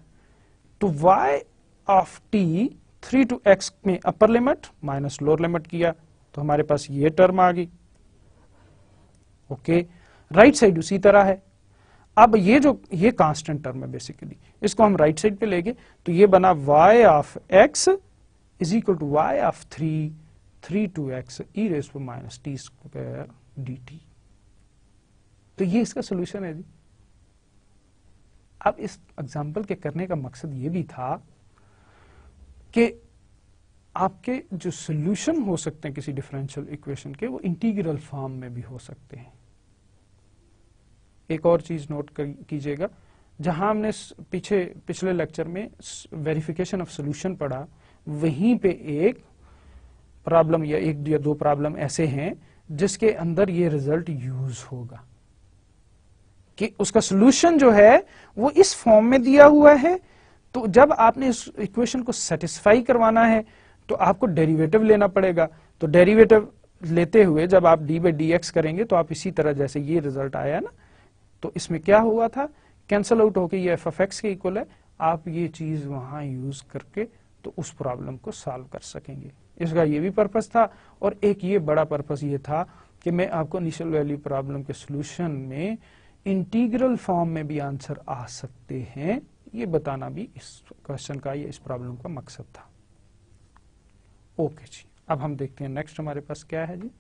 तो y of t 3 to x में upper limit minus lower limit किया तो हमारे पास ये टर्म आ गई। ओके, राइट साइड उसी तरह है। अब ये कांस्टेंट टर्म है बेसिकली, इसको हम राइट साइड पे लेंगे तो ये बना y of x is equal to y of 3 to x e raise to minus t square dt। तो ये इसका सोल्यूशन है जी। अब इस एग्जांपल के करने का मकसद ये भी था कि आपके जो सॉल्यूशन हो सकते हैं किसी डिफरेंशियल इक्वेशन के, वो इंटीग्रल फॉर्म में भी हो सकते हैं। एक और चीज नोट कीजिएगा, जहां हमने पिछले लेक्चर में वेरिफिकेशन ऑफ सॉल्यूशन पढ़ा, वहीं पे एक प्रॉब्लम या एक या दो प्रॉब्लम ऐसे हैं जिसके अंदर ये रिजल्ट यूज होगा कि उसका सॉल्यूशन जो है वो इस फॉर्म में दिया हुआ है। तो जब आपने इस इक्वेशन को सेटिस्फाई करवाना है तो आपको डेरिवेटिव लेना पड़ेगा। तो डेरिवेटिव लेते हुए जब आप डी बाई डी एक्स करेंगे तो आप इसी तरह जैसे ये रिजल्ट आया ना, तो इसमें क्या हुआ था, कैंसल आउट होके ये एफ ऑफ एक्स के इक्वल है। आप ये चीज वहां यूज करके तो उस प्रॉब्लम को सॉल्व कर सकेंगे। इसका ये भी पर्पस था, और एक ये बड़ा पर्पस ये था कि मैं आपको इनिशियल वैल्यू प्रॉब्लम के सॉल्यूशन में इंटीग्रल फॉर्म में भी आंसर आ सकते हैं, ये बताना भी इस क्वेश्चन का या इस प्रॉब्लम का मकसद था। ओके जी, अब हम देखते हैं नेक्स्ट हमारे पास क्या है जी।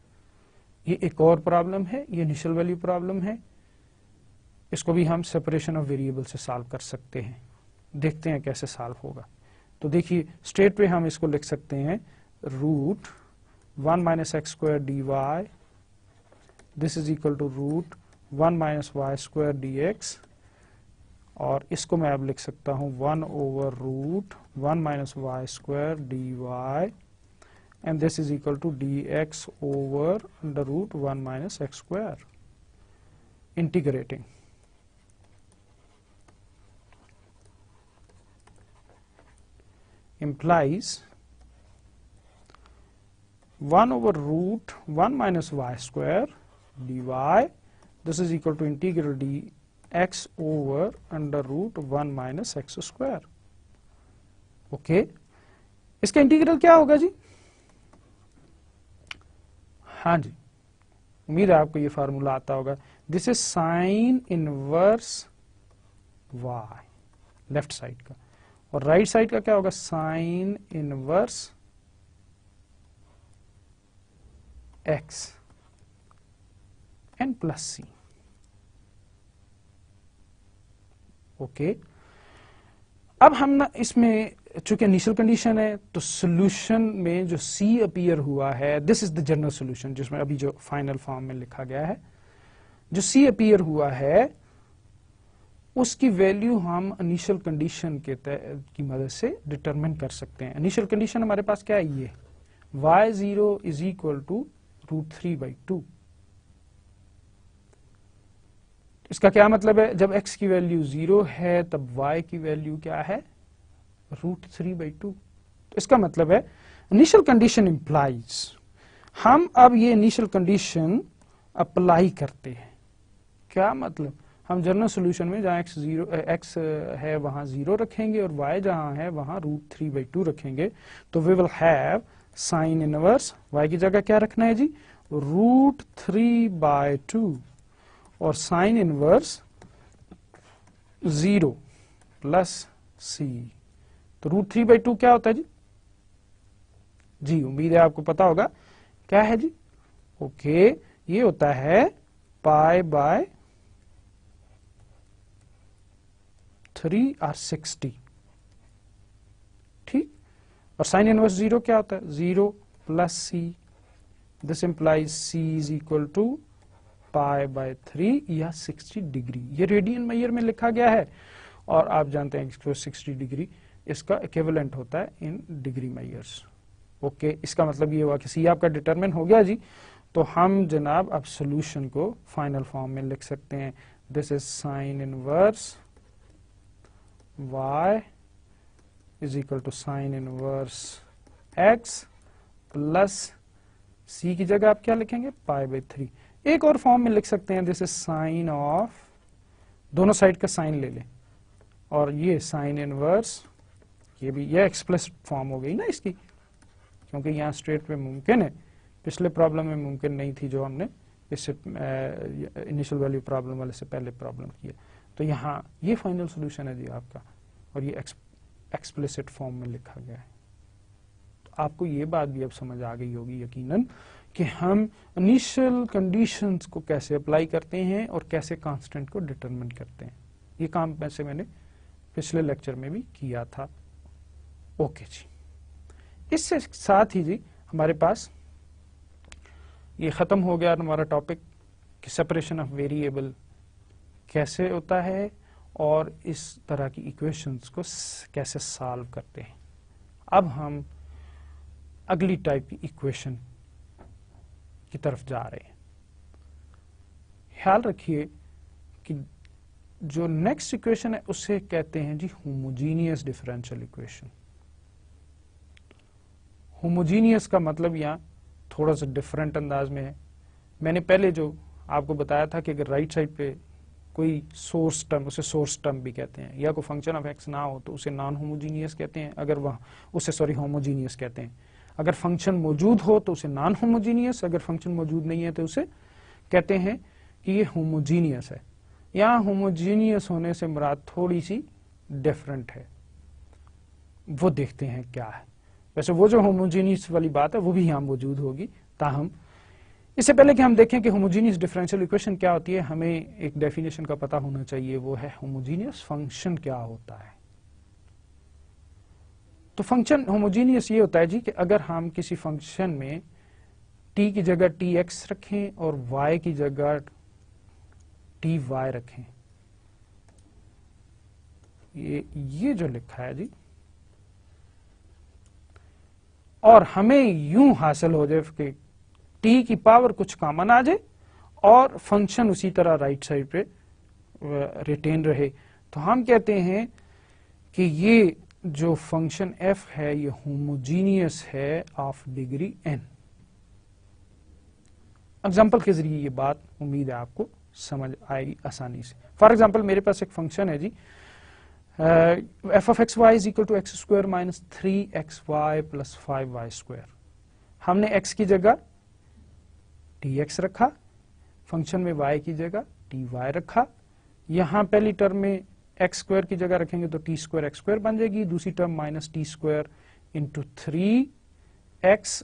ये एक और प्रॉब्लम है, ये इनिशियल वैल्यू प्रॉब्लम है। इसको भी हम सेपरेशन ऑफ वेरिएबल से सॉल्व कर सकते हैं। देखते हैं कैसे सॉल्व होगा। तो देखिए स्ट्रेट पे हम इसको लिख सकते हैं root 1 minus x square d y, this is equal to root 1 minus y square d x, और इसको मैं अब लिख सकता हूं 1 over root 1 minus y square d y, and this is equal to dx over under root 1 minus x square. Integrating. Implies 1 over root 1 minus y square dy, this is equal to integral dx over under root 1 minus x square. Okay. इसका integral क्या होगा जी? हाँ जी, उम्मीद है आपको ये formula आता होगा। This is sine inverse y left side का, और राइट साइड का क्या होगा? Sine inverse x n plus c. Okay, अब हम ना इसमें चूंकि इनिशियल कंडीशन है तो सोल्यूशन में जो c अपीयर हुआ है, this is the general solution, जिसमें अभी जो फाइनल फॉर्म में लिखा गया है, जो c अपीयर हुआ है उसकी वैल्यू हम इनिशियल कंडीशन की मदद से डिटरमिन कर सकते हैं। इनिशियल कंडीशन हमारे पास क्या है? ये y0 is equal to root 3/2। इसका क्या मतलब है? जब x की वैल्यू 0 है तब y की वैल्यू क्या है? रूट 3/2। तो इसका मतलब है इनिशियल कंडीशन इंप्लाइज, हम अब ये इनिशियल कंडीशन अप्लाई करते हैं। क्या मतलब? हम जनरल सॉल्यूशन में जहां x है वहां 0 रखेंगे और y जहां है वहां रूट 3/2 रखेंगे, तो we will have sine inverse, y की जगह क्या रखना है जी? रूट 3/2, और साइन इनवर्स 0 प्लस c। तो रूट 3/2 क्या होता है जी? जी उम्मीद है आपको पता होगा क्या है जी। ओके, ये होता है π/3 और 60। ठीक, और साइन इनवर्स 0 क्या होता है? 0 plus c. This implies c is equal to π/3 या 60 डिग्री। ये रेडियन मेजर में लिखा गया है, और आप जानते हैं कि 60 डिग्री इसका इक्विवेलेंट होता है इन डिग्री मेजर्स। ओके, इसका मतलब ये हुआ कि सी आपका डिटरमिन हो गया जी। तो हम जनाब अब सॉल्यूशन को फाइनल फॉर्म में लिख सकते हैं। This is sine inverse y is equal to sine inverse x plus c की जगह आप क्या लिखेंगे? π/3। एक और फॉर्म में लिख सकते हैं, दिस इज साइन ऑफ, दोनों साइड का साइन ले लें, और ये साइन इनवर्स, ये भी ये एक्सप्रेस फॉर्म हो गई ना इसकी, क्योंकि यहाँ स्ट्रेट पे मुमकिन है, पिछले प्रॉब्लम में मुमकिन नहीं थी जो हमने इससे इनिशियल वैल्यू प्रॉब्लम वाले से पहले प्रॉब्लम किया। तो यहाँ ये फाइनल सोल्यूशन है जी आपका, और ये एक्सप्लिसिट फॉर्म में लिखा गया है। तो आपको ये बात भी अब समझ आ गई होगी यकीनन कि हम इनिशियल कंडीशंस को कैसे अप्लाई करते हैं और कैसे कांस्टेंट को डिटरमिन करते हैं। ये काम वैसे मैंने पिछले लेक्चर में भी किया था। ओके जी, इससे साथ ही जी हमारे पास ये खत्म हो गया हमारा टॉपिक कि सेपरेशन ऑफ वेरिएबल कैसे होता है और इस तरह की इक्वेशंस को कैसे सॉल्व करते हैं। अब हम अगली टाइप की इक्वेशन की तरफ जा रहे हैं। ख्याल रखिए कि जो नेक्स्ट इक्वेशन है उसे कहते हैं जी होमोजीनियस डिफरेंशियल इक्वेशन। होमोजीनियस का मतलब यहाँ थोड़ा सा डिफरेंट अंदाज में है। मैंने पहले जो आपको बताया था कि अगर राइट साइड पे कोई सोर्स टर्म, उसे सोर्स टर्म भी कहते हैं, या कोई फंक्शन ऑफ एक्स ना हो तो उसे नॉन होमोजीनियस कहते हैं, अगर वह उसे होमोजीनियस कहते हैं। अगर फंक्शन मौजूद हो तो उसे नॉन होमोजीनियस, अगर फंक्शन मौजूद नहीं है तो उसे कहते हैं कि ये होमोजीनियस है। यहां होमोजीनियस होने से मुराद थोड़ी सी डिफरेंट है, वो देखते हैं क्या है। वैसे वो जो होमोजीनियस वाली बात है वो भी यहां मौजूद होगी, ताहम इससे पहले कि हम देखें कि होमोजीनियस डिफरेंशियल इक्वेशन क्या होती है, हमें एक डेफिनेशन का पता होना चाहिए, वो है होमोजीनियस फंक्शन क्या होता है। तो फंक्शन होमोजीनियस ये होता है जी कि अगर हम किसी फंक्शन में t की जगह tx रखें और y की जगह ty रखें, ये जो लिखा है जी, और हमें यूं हासिल हो जाए कि t की पावर कुछ कॉमन आ जाए और फंक्शन उसी तरह राइट साइड पे रिटेन रहे, तो हम कहते हैं कि ये जो फंक्शन f है ये होमोजीनियस है ऑफ डिग्री n। एग्जाम्पल के जरिए ये बात उम्मीद है आपको समझ आएगी आसानी से। फॉर एग्जाम्पल मेरे पास एक फंक्शन है जी f of x y is equal to x square minus 3xy plus 5y square। हमने x की जगह tx रखा, फंक्शन में y की जगह ty रखा। यहां पहली टर्म में x स्क्वायर की जगह रखेंगे तो t स्क्वायर x स्क्वायर बन जाएगी, दूसरी term minus t square into 3x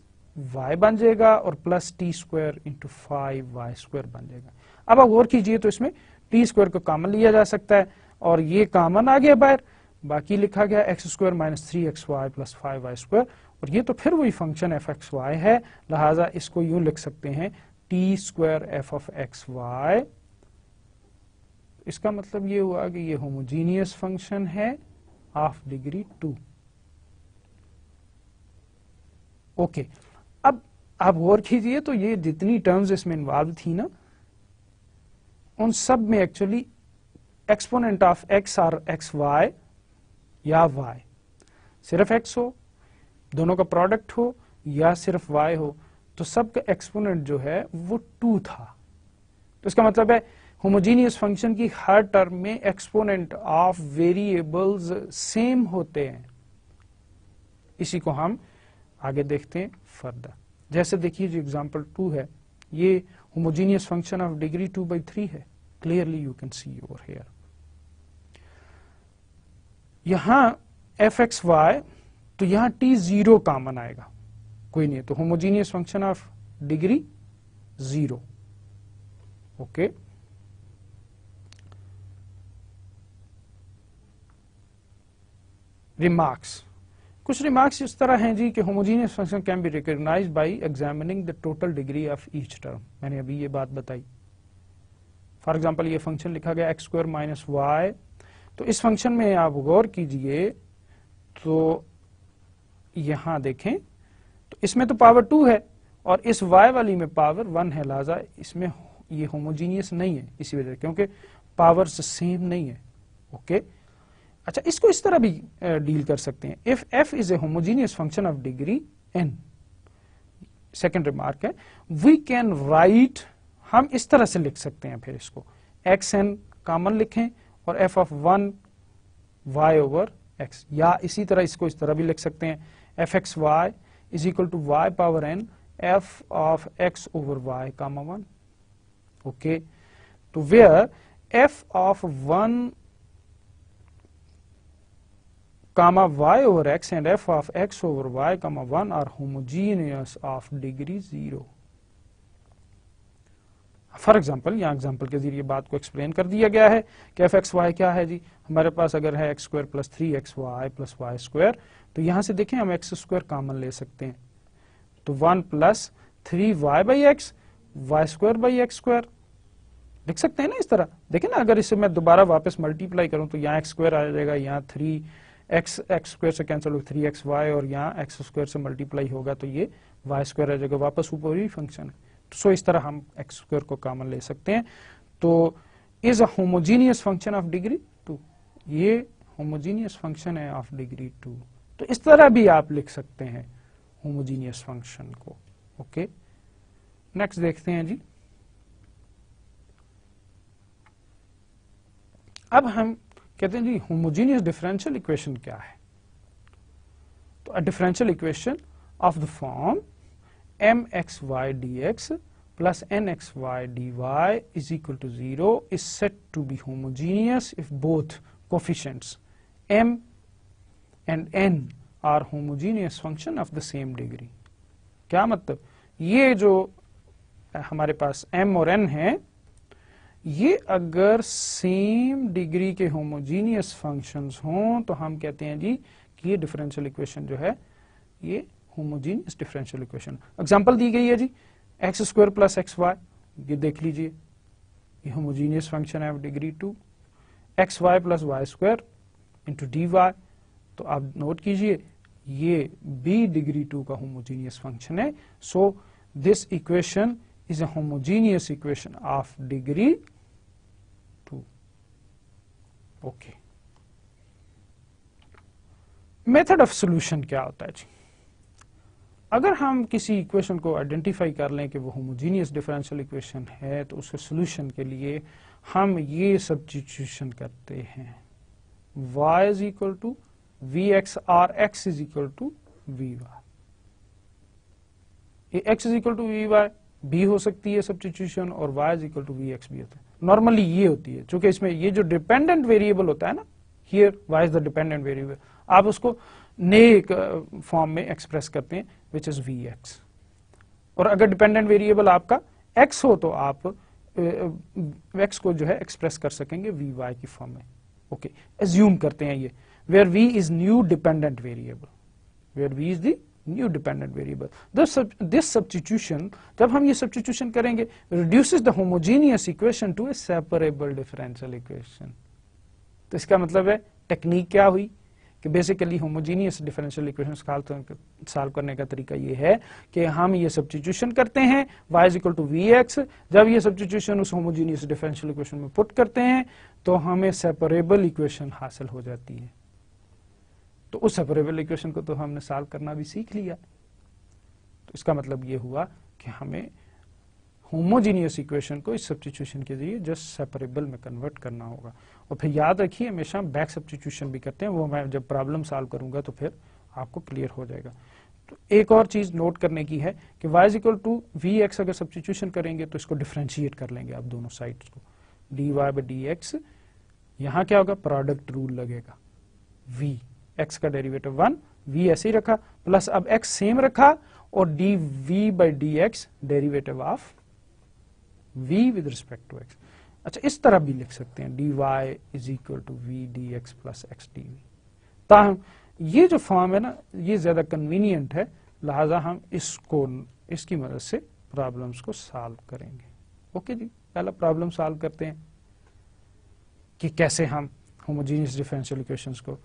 y बन जाएगा और plus T square into 5y square बन जाएगा। अब आप गौर कीजिए तो इसमें टी स्क्वायर को कॉमन लिया जा सकता है और ये कॉमन आ गया बाहर, बाकी लिखा गया x square minus 3xy plus 5y square, और ये तो फिर वही फंक्शन एफ एक्स वाई है, लिहाजा इसको यूं लिख सकते हैं t square f of x y. इसका मतलब ये हुआ कि ये होमोजीनियस फंक्शन है ऑफ डिग्री 2। ओके, अब आप गौर कीजिए तो ये जितनी टर्म्स इसमें इन्वॉल्व थी ना, उन सब में एक्चुअली एक्सपोनेंट ऑफ एक्स और एक्स वाई या वाई, सिर्फ एक्स हो, दोनों का प्रोडक्ट हो, या सिर्फ वाई हो, तो सब का एक्सपोनेंट जो है वो 2 था। तो इसका मतलब है होमोजीनियस फंक्शन की हर टर्म में एक्सपोनेंट ऑफ वेरिएबल्स सेम होते हैं। इसी को हम आगे देखते हैं फर्दर। जैसे देखिए जो एग्जांपल 2 है, ये होमोजीनियस फंक्शन ऑफ डिग्री 2/3 है, clearly you can see over here. यहां एफ एक्स वाई, तो यहां टी 0 कॉमन आएगा, कोई नहीं है, तो homogeneous function of degree 0। Okay, remarks, कुछ रिमार्क्स इस तरह हैं जी कि homogeneous function can be recognised by examining the total degree of each term. मैंने अभी ये बात बताई। फॉर एग्जांपल ये फंक्शन लिखा गया एक्स स्क्वायर माइनस वाई, तो इस फंक्शन में आप गौर कीजिए तो यहां देखें तो इसमें तो पावर 2 है और इस y वाली में पावर 1 है, लिहाजा इसमें ये होमोजीनियस नहीं है, इसी वजह से, क्योंकि पावर्स सेम नहीं है। ओके, अच्छा, इसको इस तरह भी डील कर सकते हैं, if f is a homogeneous function of degree n। Second remark है, वी कैन राइट, हम इस तरह से लिख सकते हैं, फिर इसको xn कॉमन लिखें और f of 1 y over x, या इसी तरह इसको इस तरह भी लिख सकते हैं f x y is equal to y power n f of x over y comma 1। Okay, तो where f of 1 comma y over x and f of x over y comma 1 are homogeneous of degree 0। For example, यहाँ example के जरिए बात को explain कर दिया गया है कि एफ एक्स वाई क्या है जी, हमारे पास अगर है x square plus 3xy plus y square, तो यहां से देखें हम एक्स स्क्वायर कॉमन ले सकते हैं, तो 1 plus 3y by x y square by x square लिख सकते हैं ना इस तरह। देखें ना, अगर इसे मैं दोबारा वापस मल्टीप्लाई करूं तो यहाँ एक्स स्क्वायर आ जाएगा, यहाँ 3x एक्स स्क्वायर से कैंसिल हो 3xy और यहाँ एक्स स्क्वायर से मल्टीप्लाई होगा तो ये वाई स्क्वायर आ जाएगा, वापस ऊपर ही फंक्शन है। सो इस तरह हम एक्स स्क्वायर को कॉमन ले सकते हैं। तो is a homogeneous function of degree 2, ये होमोजीनियस फंक्शन है ऑफ डिग्री 2। तो इस तरह भी आप लिख सकते हैं होमोजीनियस फंक्शन को। ओके, नेक्स्ट देखते हैं जी। अब हम कहते हैं जी होमोजीनियस डिफरेंशियल इक्वेशन क्या है। तो a differential equation of the form mxy dx plus nxy dy is equal to 0 is said to be homogeneous if both coefficients m and n are homogeneous function of the same degree। क्या मतलब, ये जो हमारे पास m और n है, ये अगर same degree के होमोजीनियस फंक्शंस हों तो हम कहते हैं जी कि ये डिफरेंशियल इक्वेशन जो है ये होमोजीनियस डिफरेंशियल इक्वेशन। एग्जांपल दी गई है जी x square plus x y, ये देख लीजिए ये होमोजीनियस फंक्शन है degree 2, x y plus y square into d y, तो आप नोट कीजिए ये भी डिग्री 2 का होमोजीनियस फंक्शन है। So this equation is a homogeneous equation of degree 2. Okay. Method of solution क्या होता है जी? अगर हम किसी इक्वेशन को आइडेंटिफाई कर लें कि वो होमोजीनियस डिफरेंशियल इक्वेशन है तो उसके सोल्यूशन के लिए हम ये सब्स्टिट्यूशन करते हैं, y is equal to vx और x is equal to vy। ये x is equal to vy भी हो सकती है सब्स्टिट्यूशन और y is equal to vx भी होता है। नॉर्मली ये होती है, चूंकि इसमें ये जो डिपेंडेंट वेरिएबल होता है ना, here y is the dependent variable, आप उसको नए फॉर्म में एक्सप्रेस करते हैं विच इज vx। और अगर डिपेंडेंट वेरिएबल आपका x हो तो आप x को जो है एक्सप्रेस कर सकेंगे vy की फॉर्म में। ओके, एज्यूम करते हैं ये where v is new dependent variable, where v is the new dependent variable. This substitution, जब हम ये सब्स्टिट्यूशन करेंगे, reduces the homogeneous equation to a separable differential equation. तो इसका मतलब है टेक्निक क्या हुई कि basically homogeneous differential equation solve करने का तरीका ये है कि हम ये सब्स्टिट्यूशन करते हैं y is equal to vx। जब ये सब्स्टिट्यूशन उस होमोजीनियस डिफरेंशियल इक्वेशन में पुट करते हैं तो हमें सेपरेबल इक्वेशन हासिल हो जाती है। तो उस सेपरेबल इक्वेशन को तो हमने सॉल्व करना भी सीख लिया। तो इसका मतलब ये हुआ कि हमें होमोजीनियस इक्वेशन को इस सब्स्टिट्यूशन के जरिए जस्ट सेपरेबल में कन्वर्ट करना होगा। और फिर याद रखिए हमेशा बैक सब्स्टिट्यूशन भी करते हैं, वो मैं जब प्रॉब्लम सॉल्व करूंगा तो फिर आपको क्लियर हो जाएगा। तो एक और चीज नोट करने की है कि y is equal to vx अगर सब्स्टिट्यूशन करेंगे तो इसको डिफरेंशिएट कर लेंगे आप दोनों साइड्स को, dy बाई dx। यहां क्या होगा, प्रोडक्ट रूल लगेगा, v x का डेरिवेटिव 1, v ऐसे ही रखा, प्लस अब x सेम रखा और dv by dx derivative of v with respect to x। अच्छा, इस तरह भी लिख सकते हैं dy is equal to v dx plus x dv। ताहम ये जो फॉर्म है ना ये ज्यादा कन्वीनियंट है, लिहाजा हम इसकी मदद से प्रॉब्लम्स को सॉल्व करेंगे। ओके जी, पहला प्रॉब्लम सॉल्व करते हैं कि कैसे हम होमोजेनियस डिफरेंशियल इक्वेशंस को।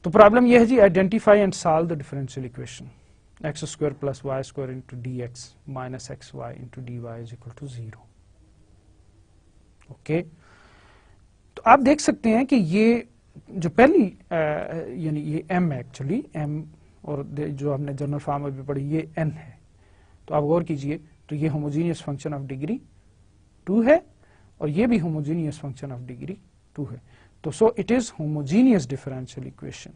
तो प्रॉब्लम यह है जी, identify and solve the differential equation x square plus y square into d x minus x y into d y is equal to 0। Okay, तो आप देख सकते हैं कि ये जो पहली यानी ये m है, एक्चुअली m, और जो हमने जनरल फॉर्म में भी पढ़ी ये n है। तो आप गौर कीजिए, तो ये होमोजीनियस फंक्शन ऑफ डिग्री 2 है और ये भी होमोजीनियस फंक्शन ऑफ डिग्री 2 है। तो so it is homogeneous differential equation.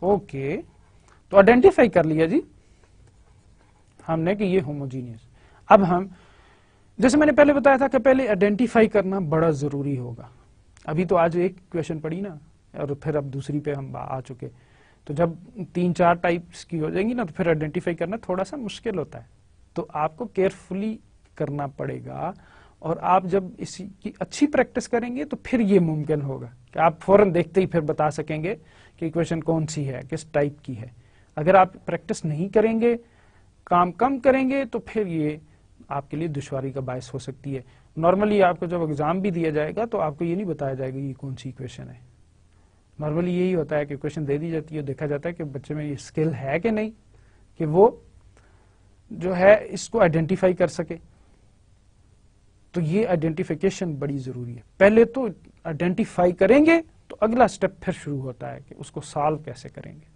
Okay, तो आइडेंटिफाई कर लिया जी हमने कि ये होमोजीनियस। अब हम, जैसे मैंने पहले बताया था कि पहले आइडेंटिफाई करना बड़ा जरूरी होगा। अभी तो आज एक क्वेश्चन पढ़ी ना और फिर अब दूसरी पे हम आ चुके, तो जब 3-4 टाइप्स की हो जाएंगी ना तो फिर आइडेंटिफाई करना थोड़ा सा मुश्किल होता है। तो आपको केयरफुली करना पड़ेगा और आप जब इसकी अच्छी प्रैक्टिस करेंगे तो फिर ये मुमकिन होगा कि आप फौरन देखते ही फिर बता सकेंगे कि इक्वेशन कौन सी है, किस टाइप की है। अगर आप प्रैक्टिस नहीं करेंगे, काम कम करेंगे, तो फिर ये आपके लिए दुश्वारी का बायस हो सकती है। नॉर्मली आपको जब एग्जाम भी दिया जाएगा तो आपको ये नहीं बताया जाएगा ये कौन सी इक्वेशन है। नॉर्मली यही होता है कि इक्वेशन दे दी जाती है, देखा जाता है कि बच्चे में ये स्किल है कि नहीं कि वो जो है इसको आइडेंटिफाई कर सके। तो ये आइडेंटिफिकेशन बड़ी जरूरी है। पहले तो आइडेंटिफाई करेंगे तो अगला स्टेप फिर शुरू होता है कि उसको सॉल्व कैसे करेंगे।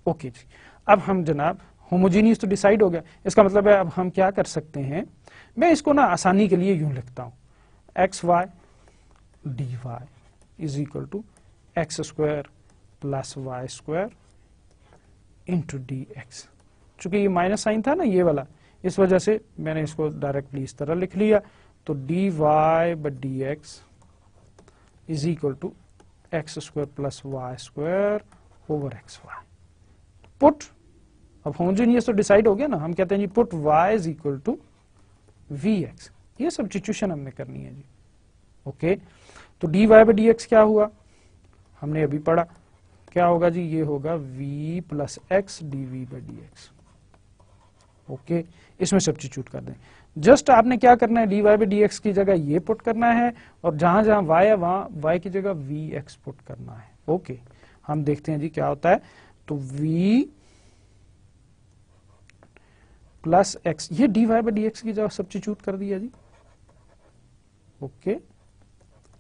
ओके जी, अब हम जनाब होमोजीनियस तो डिसाइड हो गया। इसका मतलब है अब हम क्या कर सकते हैं, मैं इसको ना आसानी के लिए यूं लिखता हूं, x y d y is equal to x square plus y square into d x. चूंकि ये माइनस साइन था ना ये वाला, इस वजह से मैंने इसको डायरेक्टली इस तरह लिख लिया। तो d y by d x is equal to x square plus y square over x y. Put, अब होमोजेनियस तो डिसाइड हो गया ना, हम कहते हैं जी put y is equal to v x. ये सब्स्टिट्यूशन हमने करनी है जी। ओके, तो d y by d x क्या हुआ, हमने अभी पढ़ा, क्या होगा जी, ये होगा v plus x d v by d x. Okay, इसमें सब्स्टिट्यूट कर दें। जस्ट आपने क्या करना है, d y by d x की जगह ये पुट करना है, और जहां जहां y है वहां y की जगह वी एक्स पुट करना है। ओके, हम देखते हैं जी क्या होता है। तो v प्लस एक्स, ये d y by d x की जगह सब्स्टिट्यूट कर दिया जी। Okay,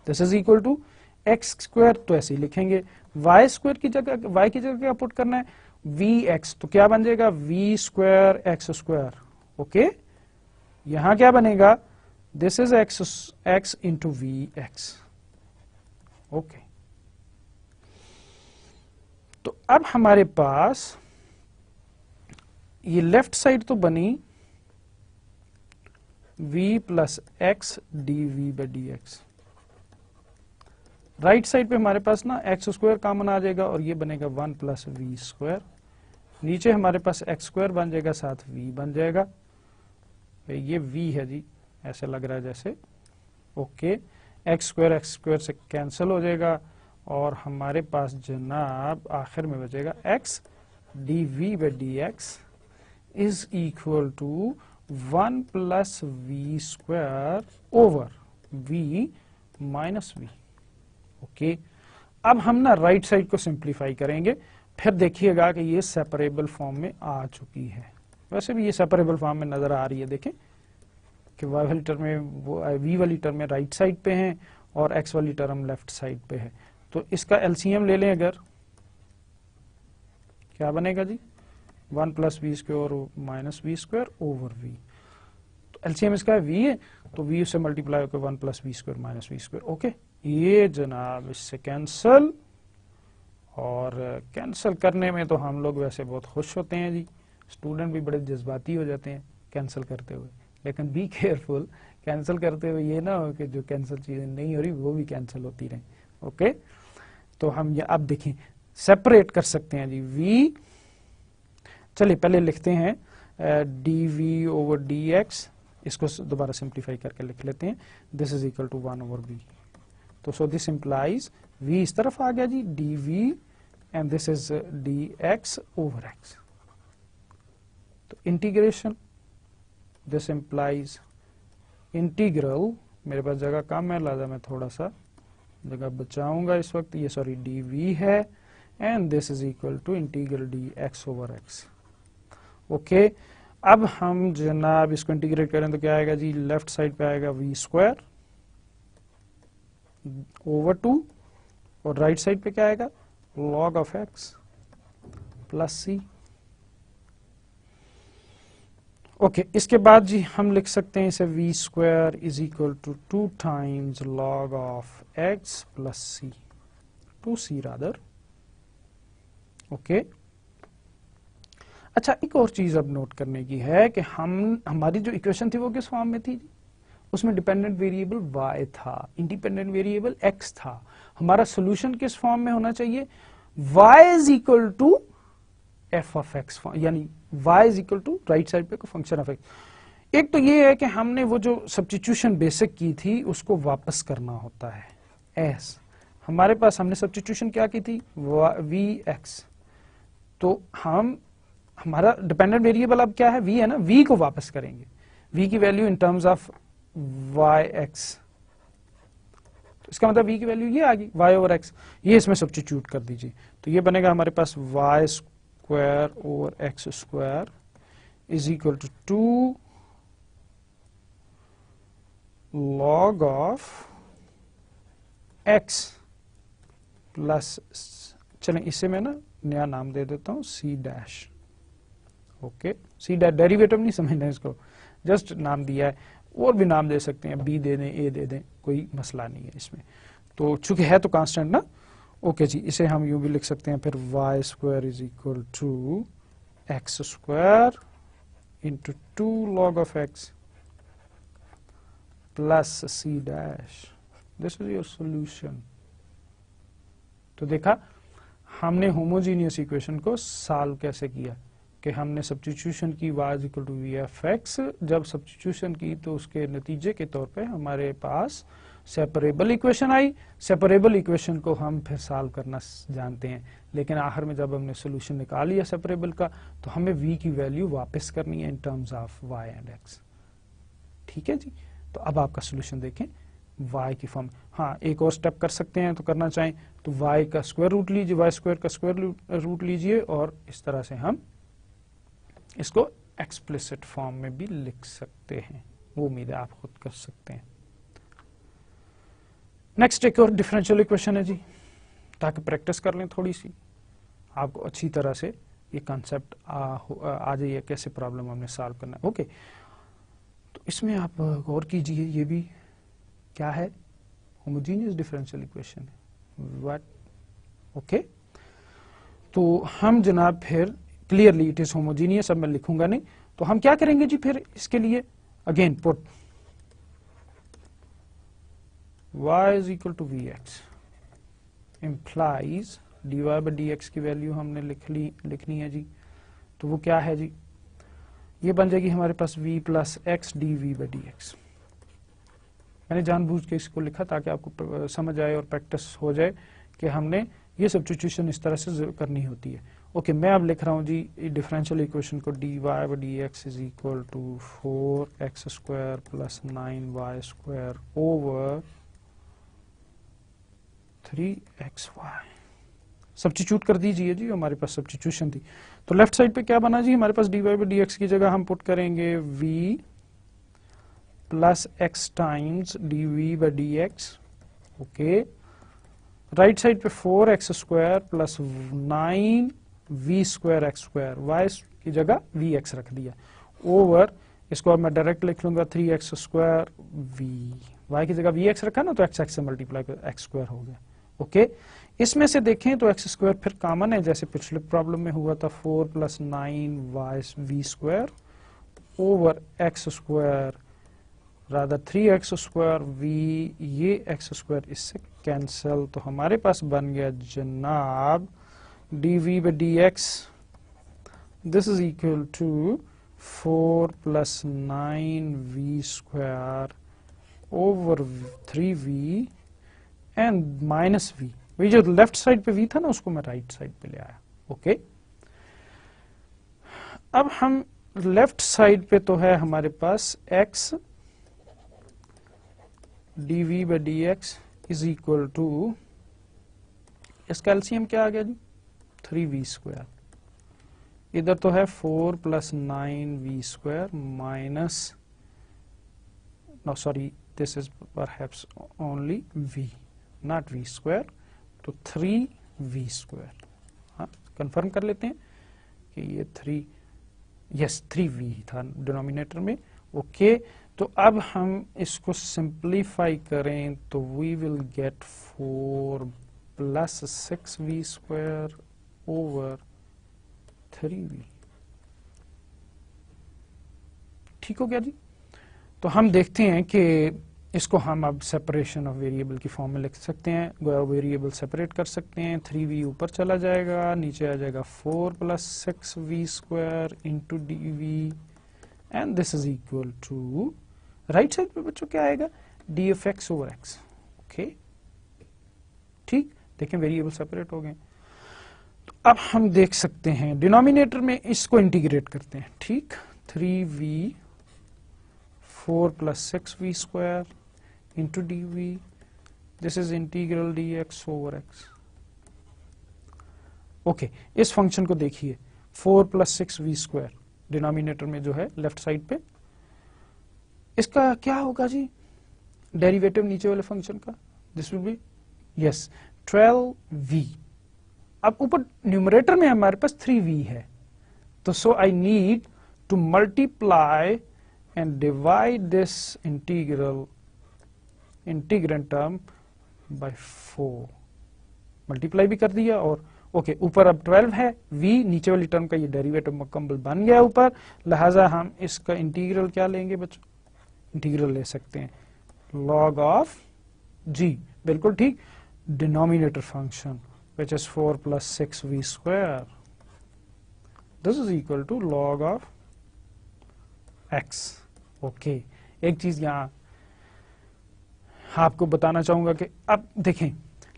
this is equal to x square, तो ऐसे ही लिखेंगे। वाई स्क्वायर की जगह, वाई की जगह क्या पुट करना है, वी एक्स, तो क्या बन जाएगा v square x square. Okay, यहां क्या बनेगा, this is x into v x. Okay, तो अब हमारे पास ये लेफ्ट साइड तो बनी v plus x d v by d x, right side पे हमारे पास ना एक्स स्क्वायर कॉमन आ जाएगा और ये बनेगा 1 प्लस वी स्क्वायर। नीचे हमारे पास एक्स स्क्वायर बन जाएगा, साथ v बन जाएगा। ये v है जी, ऐसे लग रहा है जैसे। ओके, एक्स स्क्वायर से कैंसिल हो जाएगा और हमारे पास जनाब आखिर में बचेगा x d v by d x is equal to 1 plus v square over v minus v। Okay, अब हम ना राइट साइड को सिंप्लीफाई करेंगे, फिर देखिएगा कि ये सेपरेबल फॉर्म में आ चुकी है। वैसे भी ये सेपरेबल फॉर्म में नजर आ रही है, देखें कि y वाली टर्म में, वो v वाली टर्म में राइट साइड पे है और x वाली टर्म लेफ्ट साइड पे है। तो इसका एलसीएम ले लें अगर, क्या बनेगा जी, 1 plus v square minus v square over v. तो एलसीएम इसका v है, तो v से मल्टीप्लाई होकर 1 plus v square minus v square. Okay, ये जनाब इससे कैंसल, और कैंसल करने में तो हम लोग वैसे बहुत खुश होते हैं जी, स्टूडेंट भी बड़े जज्बाती हो जाते हैं कैंसिल करते हुए, लेकिन बी केयरफुल, कैंसिल करते हुए ये ना हो कि जो कैंसिल चीजें नहीं हो रही वो भी कैंसिल होती रहें। ओके, तो हम ये अब देखें सेपरेट कर सकते हैं जी। v, चलिए पहले लिखते हैं d v over d x, इसको दोबारा सिंप्लीफाई करके लिख लेते हैं, this is equal to 1 over v। तो सो दिस इंप्लाइज v इस तरफ आ गया जी, d v, and this is d x over x. तो इंटीग्रेशन, दिस इंप्लाइज इंटीग्रल, मेरे पास जगह कम है लिहाजा मैं थोड़ा सा जगह बचाऊंगा इस वक्त, ये सॉरी डी वी है, and this is equal to integral d x over x. Okay, अब हम जनाब इसको इंटीग्रेट करें तो क्या आएगा जी, लेफ्ट साइड पे आएगा वी स्क्वायर ओवर 2, और राइट साइड पे क्या आएगा, log of x plus c. Okay, इसके बाद जी हम लिख सकते हैं इसे v square is equal to 2 times log of x plus c, 2c rather. Okay, अच्छा एक और चीज अब नोट करने की है कि हमारी जो इक्वेशन थी वो किस फॉर्म में थी, उसमें डिपेंडेंट वेरिएबल y था, इंडिपेंडेंट वेरिएबल x था। हमारा सॉल्यूशन किस फॉर्म में होना चाहिए, y is equal to f of x, यानी y is equal to right side पे फंक्शन ऑफ एक्स। एक तो ये है कि हमने वो जो सब्स्टिट्यूशन बेसिक की थी उसको वापस करना होता है, एस हमारे पास हमने सब्स्टिट्यूशन क्या की थी, वी एक्स, तो हमारा डिपेंडेंट वेरिएबल अब क्या है, v है ना, v को वापस करेंगे, v की value in terms of y x, तो इसका मतलब v की वैल्यू ये आ गई y ओवर x, ये इसमें सब्स्टिट्यूट कर दीजिए, तो ये बनेगा हमारे पास y square over x square is equal to 2 log of x plus, चलें इसे मैं ना नया नाम दे देता हूं c डैश। ओके, सी डेरिवेटिव नहीं समझना इसको, जस्ट नाम दिया है, और भी नाम दे सकते हैं, बी दे दें, ए दे दें, कोई मसला नहीं है इसमें। तो चूंकि है तो कांस्टेंट ना, ओके जी, इसे हम यूं भी लिख सकते हैं फिर y square is equal to x square into 2 log of x plus c dash, this is your solution. तो देखा हमने होमोजीनियस इक्वेशन को सॉल्व कैसे किया, कि हमने सब्स्टिट्यूशन की y is equal to v f x, जब सब्स्टिट्यूशन की तो उसके नतीजे के तौर पे हमारे पास सेपरेबल इक्वेशन आई। सेपरेबल इक्वेशन को हम फिर सॉल्व करना जानते हैं, लेकिन आखिर में जब हमने सोल्यूशन निकाल लिया सेपरेबल का, तो हमें v की वैल्यू वापस करनी है इन terms of y and x। ठीक है जी, तो अब आपका सोल्यूशन देखें y की फॉर्म। हाँ, एक और स्टेप कर सकते हैं, तो करना चाहें तो y का स्क्वायर रूट लीजिए, y स्क्वायर का स्क्वायर रूट लीजिए, और इस तरह से हम इसको एक्सप्लिसिट फॉर्म में भी लिख सकते हैं। वो उम्मीद है आप खुद कर सकते हैं। नेक्स्ट एक और डिफरेंशियल इक्वेशन है जी, ताकि प्रैक्टिस कर लें थोड़ी सी, आपको अच्छी तरह से ये कॉन्सेप्ट आ जाइए कैसे प्रॉब्लम हमने सॉल्व करना है। ओके, तो इसमें आप गौर कीजिए, ये भी क्या है, होमोजेनियस डिफरेंशियल इक्वेशन है। व्हाट, ओके, तो हम जनाब फिर क्लियरली इट इज होमोजेनियस, अब मैं लिखूंगा नहीं, तो हम क्या करेंगे जी फिर इसके लिए, again put y is equal to vx implies dy by dx की वैल्यू हमने लिखनी है जी। तो वो क्या है जी, ये बन जाएगी हमारे पास v plus x d v by d x. मैंने जानबूझ के इसको लिखा ताकि आपको समझ आए और प्रैक्टिस हो जाए कि हमने ये सब्स्टिट्यूशन इस तरह से करनी होती है। ओके, मैं अब लिख रहा हूँ जी डिफरेंशियल इक्वेशन को dy by d x is equal to 4x square plus 9y square over 3xy। Substitute कर दीजिए जी, हमारे पास सब्स्टिट्यूशन थी। तो लेफ्ट साइड पे क्या बना जी, हमारे पास dy बाई डी एक्स की जगह हम पुट करेंगे v plus x times d v by d x. Okay, right side पे 4x square plus 9v square x square, y की जगह vx रख दिया, ओवर इसको अब मैं डायरेक्ट लिख लूंगा 3x स्क्वायर v, y की जगह vx रखा ना, तो x से मल्टीप्लाई कर एक्स स्क्वायर हो गया। ओके, इसमें से देखें तो एक्स स्क्वायर फिर कॉमन है, जैसे पिछले प्रॉब्लम में हुआ था, 4 plus 9v square over x square rather 3x square v, ये x स्क्वायर इससे कैंसल, तो हमारे पास बन गया जनाब dv by dx, this is equal to 4 plus 9v square over 3v and minus v। वही जो लेफ्ट साइड पे v था ना, उसको मैं राइट साइड पे ले आया। ओके, अब हम लेफ्ट साइड पे तो है हमारे पास x dv by dx is equal to, इसका एलसीएम क्या आ गया जी, 3v स्क्वायर, इधर तो है 4 plus 9v square minus, no sorry, this is perhaps only v not v square, तो 3v स्क्वायर। हाँ, कंफर्म कर लेते हैं कि ये 3v था डिनोमिनेटर में। ओके, तो अब हम इसको सिंप्लीफाई करें तो we will get 4 plus 6v square over 3v। ठीक हो गया जी। तो हम देखते हैं कि इसको हम अब सेपरेशन ऑफ वेरिएबल की फॉर्म में लिख सकते हैं, वेरिएबल सेपरेट कर सकते हैं। 3v ऊपर चला जाएगा, नीचे आ जाएगा 4 plus 6v square into dv and this is equal to, right side पे बच्चों क्या आएगा, dfx ओवर x। ओके, ठीक, देखें वेरिएबल सेपरेट हो गए। तो अब हम देख सकते हैं डिनोमिनेटर में इसको इंटीग्रेट करते हैं। ठीक, 3v 4 plus 6v square into dv, this is integral dx over x। Okay, इस फंक्शन को देखिए 4 प्लस 6v स्क्वायर डिनोमिनेटर में जो है लेफ्ट साइड पे, इसका क्या होगा जी, डेरिवेटिव नीचे वाले फंक्शन का, this will B yes 12v। अब ऊपर न्यूमरेटर में हमारे पास 3v है, तो so I need to multiply and divide this integrand term by 4। Multiply भी कर दिया और ओके ऊपर अब 12 है, v नीचे वाली टर्म का ये डेरिवेटिव मुकम्मल बन गया ऊपर, लिहाजा हम इसका इंटीग्रल क्या लेंगे बच्चों, इंटीग्रल ले सकते हैं log ऑफ g, बिल्कुल ठीक, denominator function which is 4 plus 6v square, this is equal to log of x। Okay एक चीज यहां आपको बताना चाहूंगा कि अब देखें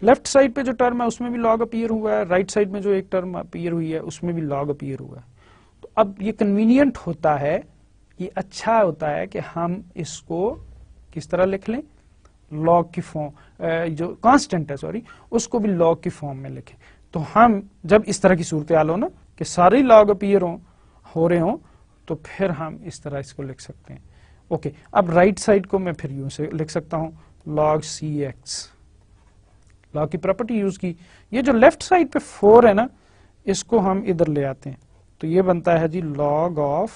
लेफ्ट साइड पे जो टर्म है उसमें भी लॉग अपीयर हुआ है, राइट साइड में जो एक टर्म अपीयर हुई है उसमें भी लॉग अपीयर हुआ है। तो अब ये कन्वीनियंट होता है, ये अच्छा होता है कि हम इसको किस तरह लिख लें, लॉग की फॉर्म, जो कांस्टेंट है सॉरी उसको भी लॉग की फॉर्म में लिखें। तो हम जब इस तरह की सूरत हाल हो ना कि सारे लॉग अपीयर हो रहे हो तो फिर हम इस तरह इसको लिख सकते हैं। ओके अब राइट साइड को मैं फिर यूं से लिख सकता हूं log cx, लॉग की प्रॉपर्टी यूज की। ये जो लेफ्ट साइड पे 4 है ना इसको हम इधर ले आते हैं तो ये बनता है जी log of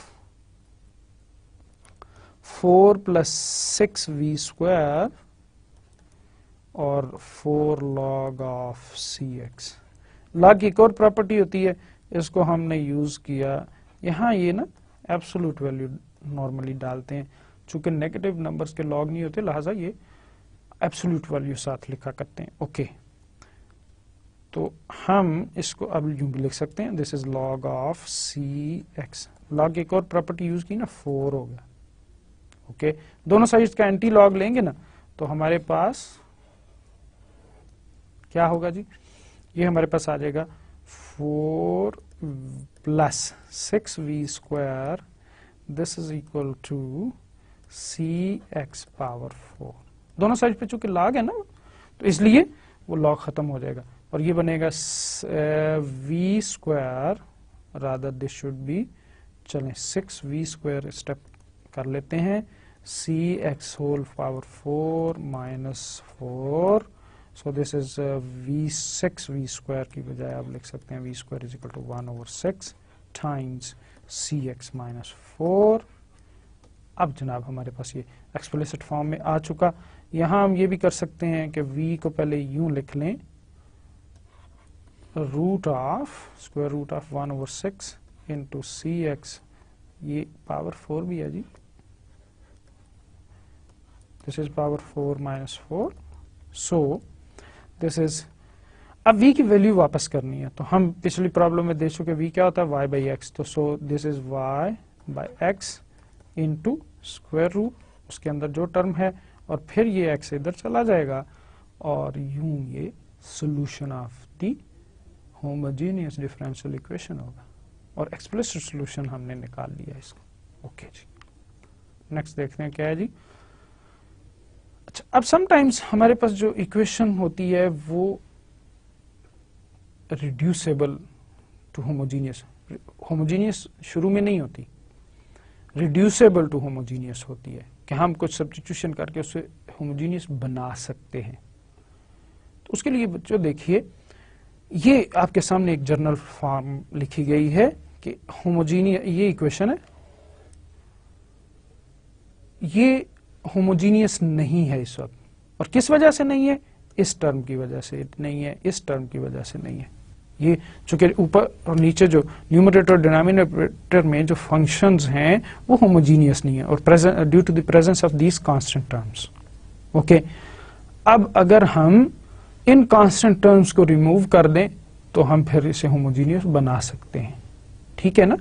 4 plus 6v square और 4 log ऑफ cx। log की एक और प्रॉपर्टी होती है, इसको हमने यूज किया यहाँ, ये ना एब्सोल्यूट वैल्यू नॉर्मली डालते हैं, चूंकि नेगेटिव नंबर्स के log नहीं होते लिहाजा ये एब्सोल्यूट वैल्यू साथ लिखा करते हैं। ओके तो हम इसको अब यूं भी लिख सकते हैं, this is log of cx। log की एक और प्रॉपर्टी यूज की ना 4 हो गया। ओके दोनों साइड्स का एंटी लॉग लेंगे ना तो हमारे पास क्या होगा जी, ये हमारे पास आ जाएगा 4 plus 6v square, this is equal to cx power 4। दोनों साइड पे चूंकि लॉग है ना तो इसलिए वो लॉग खत्म हो जाएगा और ये बनेगा v square, rather this should be, चलें 6v स्क्वायर स्टेप कर लेते हैं, cx whole power 4 minus 4, so this is v square की बजाय आप लिख सकते हैं v square is equal to 1/6 times cx minus 4। अब जनाब हमारे पास ये एक्सप्लिसिट फॉर्म में आ चुका। यहां हम ये भी कर सकते हैं कि v को पहले यूं लिख लें, square root of 1/6 into cx, ये पावर 4 भी है जी, this is power 4 minus 4, so this is, अब v की वैल्यू वापस करनी है तो हम पिछली प्रॉब्लम में देख चुके v क्या होता है y बाई एक्स, तो so this is y by x into square root उसके अंदर जो टर्म है और फिर ये x इधर चला जाएगा और यूं ये solution of the homogeneous differential equation होगा और एक्सप्लिसिट सोल्यूशन हमने निकाल लिया इसको। ओके जी नेक्स्ट देखते हैं क्या है जी। अच्छा अब समटाइम्स हमारे पास जो इक्वेशन होती है वो रिड्यूसेबल टू होमोजीनियस, होमोजीनियस शुरू में नहीं होती, रिड्यूसेबल टू होमोजीनियस होती है कि हम कुछ सब्स्टिट्यूशन करके उससे होमोजीनियस बना सकते हैं। तो उसके लिए बच्चों देखिए ये आपके सामने एक जर्नल फॉर्म लिखी गई है कि होमोजीनियस, ये इक्वेशन है, ये होमोजीनियस नहीं है इस वक्त, और किस वजह से नहीं है, इस टर्म की वजह से नहीं है, इस टर्म की वजह से नहीं है। ये चूंकि ऊपर और नीचे जो न्यूमरेटर और डिनोमिनेटर में जो फंक्शंस हैं वो होमोजीनियस नहीं है और due to the presence of these constant terms. Okay अब अगर हम इन कांस्टेंट टर्म्स को रिमूव कर दें तो हम फिर इसे होमोजीनियस बना सकते हैं, ठीक है ना।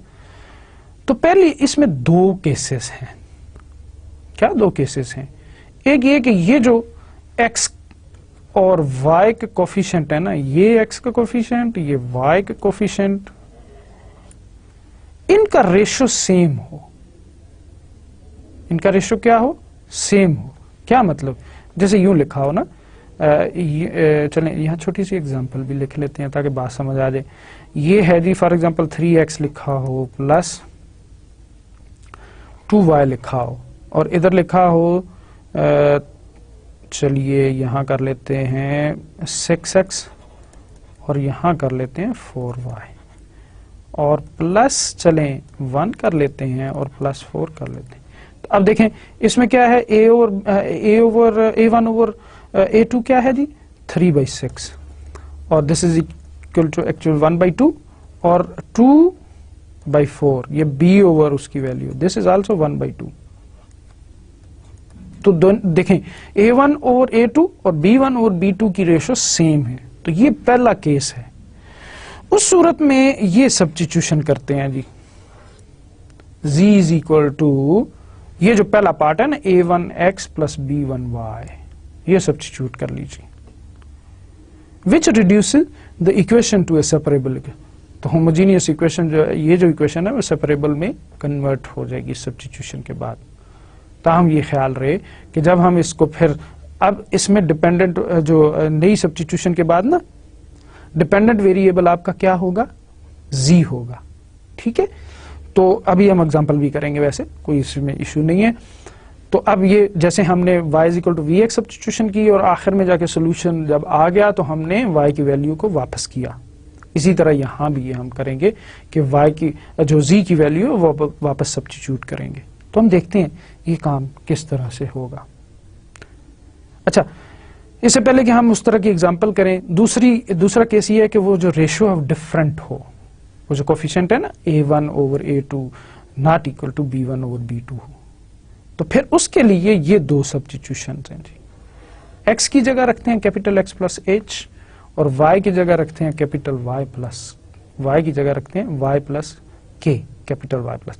तो पहले इसमें 2 केसेस हैं। क्या 2 केसेस हैं? एक ये कि ये जो x और y के कोफिशिएंट है ना, ये x का कोफिशिएंट, ये y के कोफिशिएंट, इनका रेशो सेम हो, इनका रेशो क्या हो, सेम हो। क्या मतलब, जैसे यूं लिखा हो ना, चलें यहां छोटी सी एग्जांपल भी लिख लेते हैं ताकि बात समझ आ जाए। ये है जी फॉर एग्जांपल 3x लिखा हो प्लस 2y लिखा हो और इधर लिखा हो, चलिए यहां कर लेते हैं 6x और यहां कर लेते हैं 4y। और प्लस चलें 1 कर लेते हैं और प्लस 4 कर लेते हैं। तो अब देखें इसमें क्या है, A1 ओवर A2 क्या है जी 3/6 और this is equal to actual 1/2 और 2/4 ये B ओवर उसकी वैल्यू, दिस इज आल्सो 1/2। तो देखें A1 ओवर A2 और B1 ओवर B2 की रेशो सेम है, तो ये पहला केस है। उस सूरत में ये सब्स्टिट्यूशन करते हैं जी, Z इज इक्वल टू ये जो पहला पार्ट है ना A1x प्लस B1y, ये सब्स्टिट्यूट कर लीजिए, which reduces the equation to a separable. तो होमोजीनियस इक्वेशन जो है, ये जो इक्वेशन है वो सेपरेबल में कन्वर्ट हो जाएगी सब्स्टिट्यूशन के बाद। ताहम ये ख्याल रहे कि जब हम इसको फिर अब इसमें डिपेंडेंट जो नई सब्स्टिट्यूशन के बाद ना डिपेंडेंट वेरिएबल आपका क्या होगा, Z होगा, ठीक है। तो अभी हम एग्जांपल भी करेंगे, वैसे कोई इसमें इशू नहीं है। तो अब ये जैसे हमने y is equal to Vx substitution की और आखिर में जाके सोल्यूशन जब आ गया तो हमने y की वैल्यू को वापस किया, इसी तरह यहां भी ये हम करेंगे कि y की जो Z की वैल्यू है वो वापस सब्स्टिट्यूट करेंगे। तो हम देखते हैं ये काम किस तरह से होगा। अच्छा, इससे पहले कि हम उस तरह की एग्जांपल करें, दूसरा केस ये है कि वो जो रेशियो ऑफ डिफरेंट हो, वो जो कोफिशिएंट है ना A1 over A2 not equal to B1 over B2 हो, तो फिर उसके लिए ये दो सब्स्टिट्यूशन हैं जी। x की जगह रखते हैं कैपिटल X प्लस H और y की जगह रखते हैं कैपिटल Y प्लस y की जगह रखते हैं y plus K, capital Y plus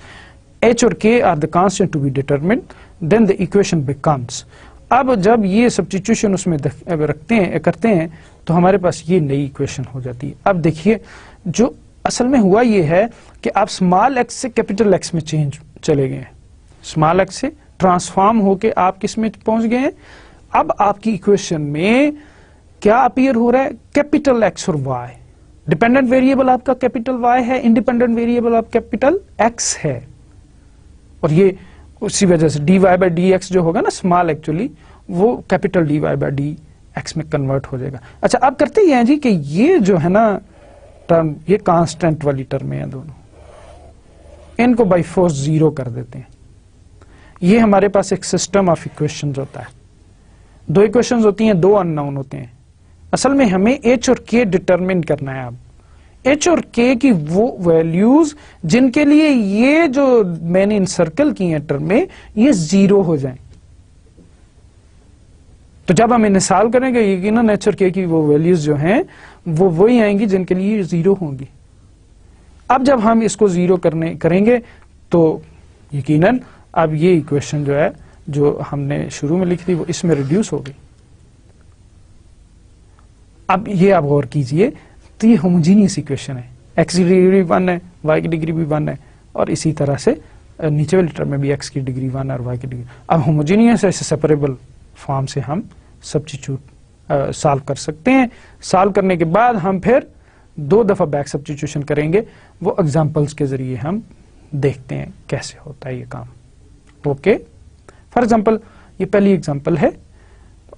H और K are the constant to be determined, then the equation becomes. अब जब ये सब्स्टिट्यूशन उसमें करते हैं तो हमारे पास ये नई इक्वेशन हो जाती है। अब देखिए जो असल में हुआ ये है कि आप स्मॉल x से कैपिटल X में चेंज चले गए हैं, स्मॉल x से ट्रांसफॉर्म होके आप किस में पहुंच गए हैं। अब आपकी इक्वेशन में क्या अपीयर हो रहा है, कैपिटल X और Y। डिपेंडेंट वेरिएबल आपका कैपिटल Y है, इंडिपेंडेंट वेरिएबल आप कैपिटल X है, और ये उसी वजह से dy बाई dx जो होगा ना स्मॉल, एक्चुअली वो कैपिटल dy बाई dx में कन्वर्ट हो जाएगा। अच्छा, अब करते ही हैं जी कि ये जो है ना टर्म, ये कांस्टेंट वाली टर्म है दोनों, इनको बाई फोर्स 0 कर देते हैं। ये हमारे पास एक सिस्टम ऑफ इक्वेशंस होता है, दो इक्वेशंस होती हैं, दो अननोन होते हैं। असल में हमें h और k डिटरमिन करना है। अब h और k की वो वैल्यूज जिनके लिए ये जो मैंने इनसर्कल की है टर्म में ये 0 हो जाएं। तो जब हम इन्हें सॉल्व करेंगे यकीनन h और k की वो वैल्यूज जो हैं वो वही आएंगी जिनके लिए 0 होंगी। अब जब हम इसको 0 करेंगे तो यकीनन अब ये इक्वेशन जो है जो हमने शुरू में लिखी थी वो इसमें रिड्यूस हो गई। अब ये आप गौर कीजिए, तो ये होमोजीनियस इक्वेशन है, x की डिग्री 1 है, y की डिग्री भी 1 है, और इसी तरह से नीचे वाली टर्म में भी x की डिग्री 1 और y की डिग्री। अब होमोजीनियस है, इसे सेपरेबल फॉर्म से हम सब्स्टिट्यूट सॉल्व कर सकते हैं। सॉल्व करने के बाद हम फिर 2 दफा बैक सब्स्टिट्यूशन करेंगे, वो एग्जांपल्स के जरिए हम देखते हैं कैसे होता है ये काम। ओके, फॉर एग्जांपल ये पहली एग्जांपल है,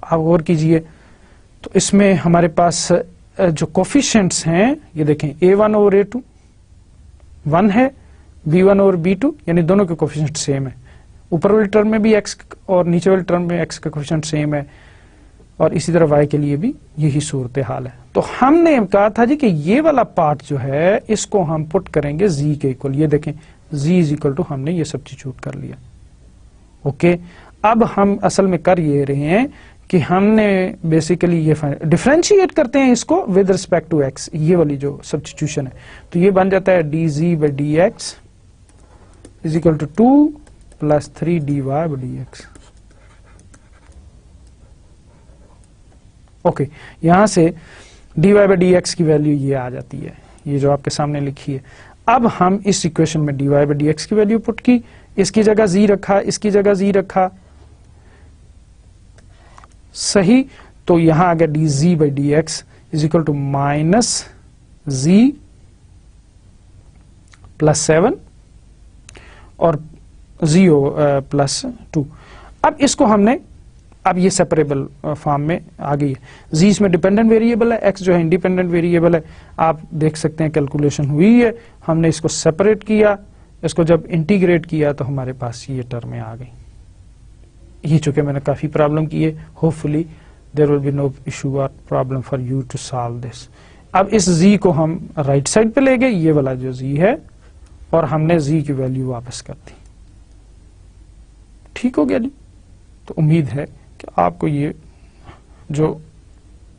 आप गौर कीजिए। तो इसमें हमारे पास जो कोफिशिएंट्स हैं ये देखें, A1 ओवर A2 1 है, B1 ओवर B2 यानी दोनों के कोफिशिएंट सेम है। ऊपर वाली टर्म में भी x और नीचे वाली टर्म में x का कोफिशिएंट सेम है, और इसी तरह y के लिए भी यही सूरत हाल है। तो हमने कहा था जी कि ये वाला पार्ट जो है इसको हम पुट करेंगे z के इक्वल। ये देखें z इज इक्वल टू हमने ये सब्स्टिट्यूट कर लिया। ओके, अब हम असल में कर ये रहे हैं कि हमने बेसिकली ये डिफरेंशिएट करते हैं इसको विद रिस्पेक्ट टू x, ये वाली जो सब्स्टिट्यूशन है। तो ये बन जाता है dz by dx is equal to 2 plus 3 dy by dx। Okay, यहां से dy बाई dx की वैल्यू ये आ जाती है, ये जो आपके सामने लिखी है। अब हम इस इक्वेशन में dy बाई dx की वैल्यू पुट की, इसकी जगह z रखा, इसकी जगह z रखा, सही। तो यहां आ गया dz by dx is equal to minus z plus 7 और 0 प्लस 2। अब इसको हमने अब ये सेपरेबल फॉर्म में आ गई है। जी इसमें डिपेंडेंट वेरिएबल है, एक्स जो है इंडिपेंडेंट वेरिएबल है। आप देख सकते हैं कैलकुलेशन हुई है, हमने इसको सेपरेट किया, इसको जब इंटीग्रेट किया तो हमारे पास ये टर्में आ गई। ये चूंकि मैंने काफी प्रॉब्लम की है, hopefully there will be no issue और problem for you to solve this. अब इस जी को हम राइट साइड पे ले गए, ये वाला जो जी है, और हमने जी की वैल्यू वापस कर दी। ठीक हो गया जी। तो उम्मीद है कि आपको ये जो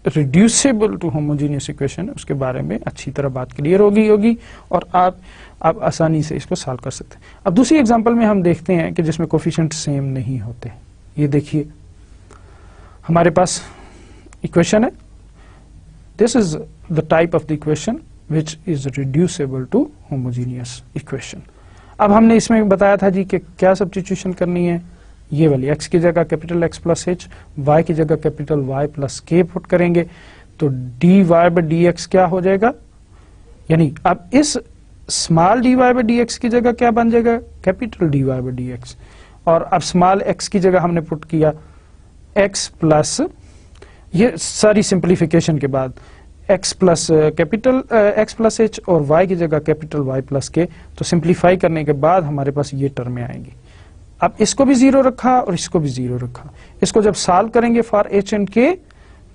रिड्यूसेबल टू होमोजेनियस इक्वेशन है उसके बारे में अच्छी तरह बात क्लियर होगी और आप आसानी से इसको सॉल्व कर सकते हैं। अब दूसरी एग्जांपल में हम देखते हैं कि जिसमें कोफिशिएंट सेम नहीं होते। ये देखिए हमारे पास इक्वेशन है, this is the type of the equation which is reducible to homogeneous equation. अब हमने इसमें बताया था जी कि क्या सब्स्टिट्यूशन करनी है, ये वाली x की जगह capital X plus h, y की जगह capital Y plus k put करेंगे तो dy बाय dx क्या हो जाएगा, यानी अब इस स्मॉल dy बाय dx की जगह क्या बन जाएगा, कैपिटल dy बाय dx। और अब स्मॉल x की जगह हमने पुट किया x प्लस, ये सारी सिंप्लीफिकेशन के बाद x plus capital x plus h और y की जगह कैपिटल Y प्लस k। तो सिंप्लीफाई करने के बाद हमारे पास ये टर्में आएंगी। अब इसको भी जीरो रखा और इसको भी जीरो रखा। इसको जब सॉल्व करेंगे फॉर h एंड k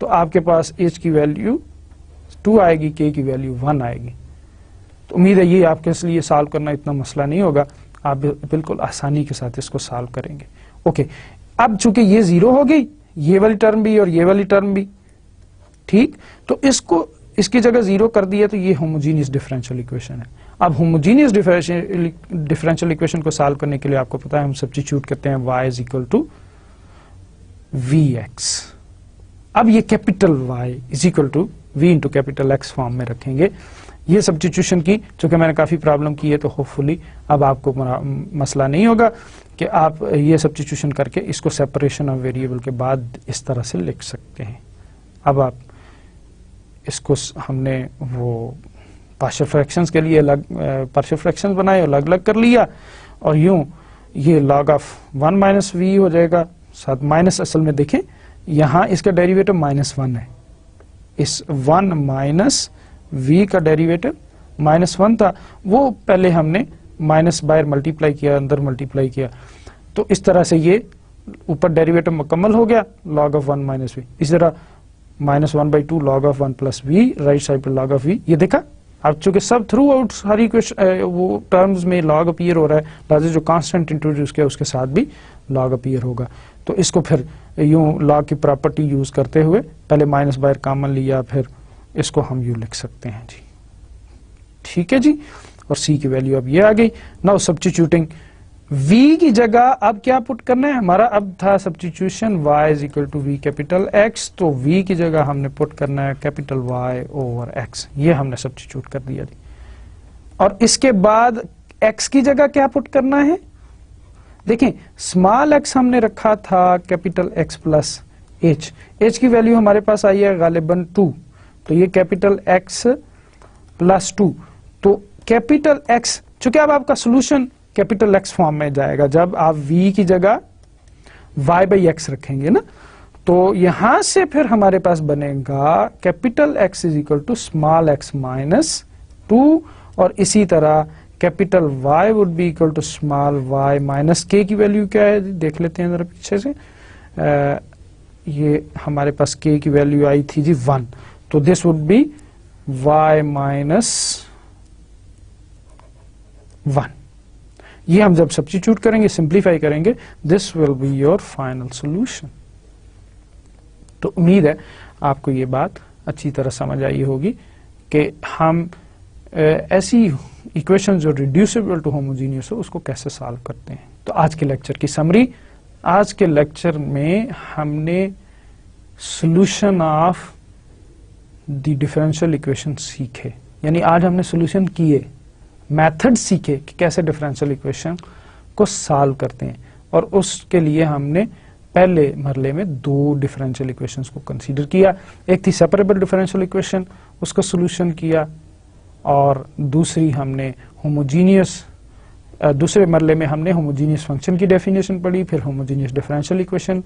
तो आपके पास h की वैल्यू 2 आएगी, k की वैल्यू 1 आएगी। तो उम्मीद है ये आपके लिए सॉल्व करना इतना मसला नहीं होगा, आप बिल्कुल आसानी के साथ इसको सॉल्व करेंगे। ओके, अब चूंकि ये जीरो हो गई, ये वाली टर्म भी और ये वाली टर्म भी, ठीक, तो इसको इसकी जगह जीरो कर दिया तो ये होमोजेनियस डिफरेंशियल इक्वेशन है। अब होमोजेनियस डिफरेंशियल इक्वेशन को सॉल्व करने के लिए आपको पता है हम सब्स्टिट्यूट करते हैं y is equal to vx। अब ये capital Y is equal to v into capital x form में रखेंगे। ये सब्स्टिट्यूशन की चूंकि मैंने काफी प्रॉब्लम की है तो होपफुली अब आपको मसला नहीं होगा कि आप ये सब्स्टिट्यूशन करके इसको सेपरेशन ऑफ वेरिएबल के बाद इस तरह से लिख सकते हैं। अब आप इसको हमने वो पार्शियल फ्रैक्शंस के लिए अलग पार्शियल फ्रैक्शंस बनाए, अलग अलग कर लिया और यूं ये log ऑफ 1 माइनस वी हो जाएगा, साथ माइनस, असल में देखें यहां इसका डेरिवेटिव -1 है, इस 1 माइनस वी का डेरिवेटिव -1 था, वो पहले हमने माइनस बाहर मल्टीप्लाई किया, अंदर मल्टीप्लाई किया, तो इस तरह से ये ऊपर डेरिवेटिव मुकम्मल हो गया log ऑफ 1 माइनस वी। इस तरह -1/2 log of 1 plus v, right side पर log ऑफ वी। ये देखा अब चूंकि सब थ्रू आउट सारी वो टर्म्स में log अपीयर हो रहा है, लाजिम जो कांस्टेंट इंट्रोड्यूस किया उसके साथ भी log अपीयर होगा। तो इसको फिर यूं log की प्रॉपर्टी यूज करते हुए पहले माइनस बाहर कॉमन लिया, फिर इसको हम यूं लिख सकते हैं जी। ठीक है जी, और c की वैल्यू अब ये आ गई। नाउ सब्स्टिट्यूटिंग v की जगह अब क्या पुट करना है हमारा, अब था substitution y is equal to v capital x, तो v की जगह हमने पुट करना है कैपिटल y ओवर x। ये हमने सब्स्टिट्यूट कर दिया जी। और इसके बाद x की जगह क्या पुट करना है, देखें स्मॉल x हमने रखा था capital x plus h, h की वैल्यू हमारे पास आई है गालिबन 2, तो ये कैपिटल x प्लस 2, तो कैपिटल x, चूंकि अब आपका सोल्यूशन कैपिटल x फॉर्म में जाएगा जब आप v की जगह y बाई x रखेंगे ना, तो यहां से फिर हमारे पास बनेगा capital x is equal to small x minus 2, और इसी तरह capital Y would be equal to small y minus k की वैल्यू क्या है देख लेते हैं जरा पीछे से। ये हमारे पास k की वैल्यू आई थी जी 1, तो this would be y minus 1। ये हम जब सब्स्टिट्यूट करेंगे, सिंप्लीफाई करेंगे, this will be your final solution. तो उम्मीद है आपको ये बात अच्छी तरह समझ आई होगी कि हम ऐसी इक्वेशन जो रिड्यूसिबल टू होमोजेनियस हो उसको कैसे सॉल्व करते हैं। तो आज के लेक्चर की समरी, आज के लेक्चर में हमने solution of the differential equation सीखे, यानी आज हमने सॉल्यूशन किए, मेथड सीखे कि कैसे डिफरेंशियल इक्वेशन को सॉल्व करते हैं, और उसके लिए हमने पहले मरले में 2 डिफरेंशियल इक्वेशंस को कंसीडर किया। एक थी सेपरेबल डिफरेंशियल इक्वेशन, उसका सॉल्यूशन किया, और दूसरी हमने होमोजेनियस, दूसरे मरले में हमने होमोजेनियस फंक्शन की डेफिनेशन पढ़ी, फिर होमोजेनियस डिफरेंशियल इक्वेशन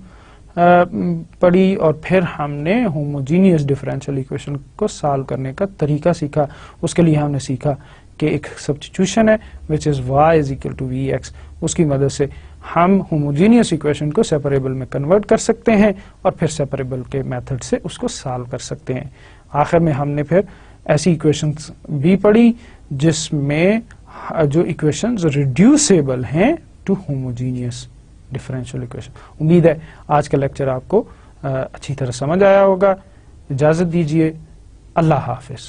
पढ़ी और फिर हमने होमोजीनियस डिफरेंशियल इक्वेशन को सॉल्व करने का तरीका सीखा। उसके लिए हमने सीखा कि एक सब्स्टिट्यूशन है which is y is equal to v x, उसकी मदद से हम होमोजीनियस इक्वेशन को सेपरेबल में कन्वर्ट कर सकते हैं और फिर सेपरेबल के मेथड से उसको सॉल्व कर सकते हैं। आखिर में हमने फिर ऐसी इक्वेशंस भी पढ़ी जिसमें जो इक्वेशंस रिड्यूसेबल हैं टू होमोजीनियस डिफरेंशियल इक्वेशन। उम्मीद है आज का लेक्चर आपको अच्छी तरह समझ आया होगा। इजाजत दीजिए, अल्लाह हाफिज।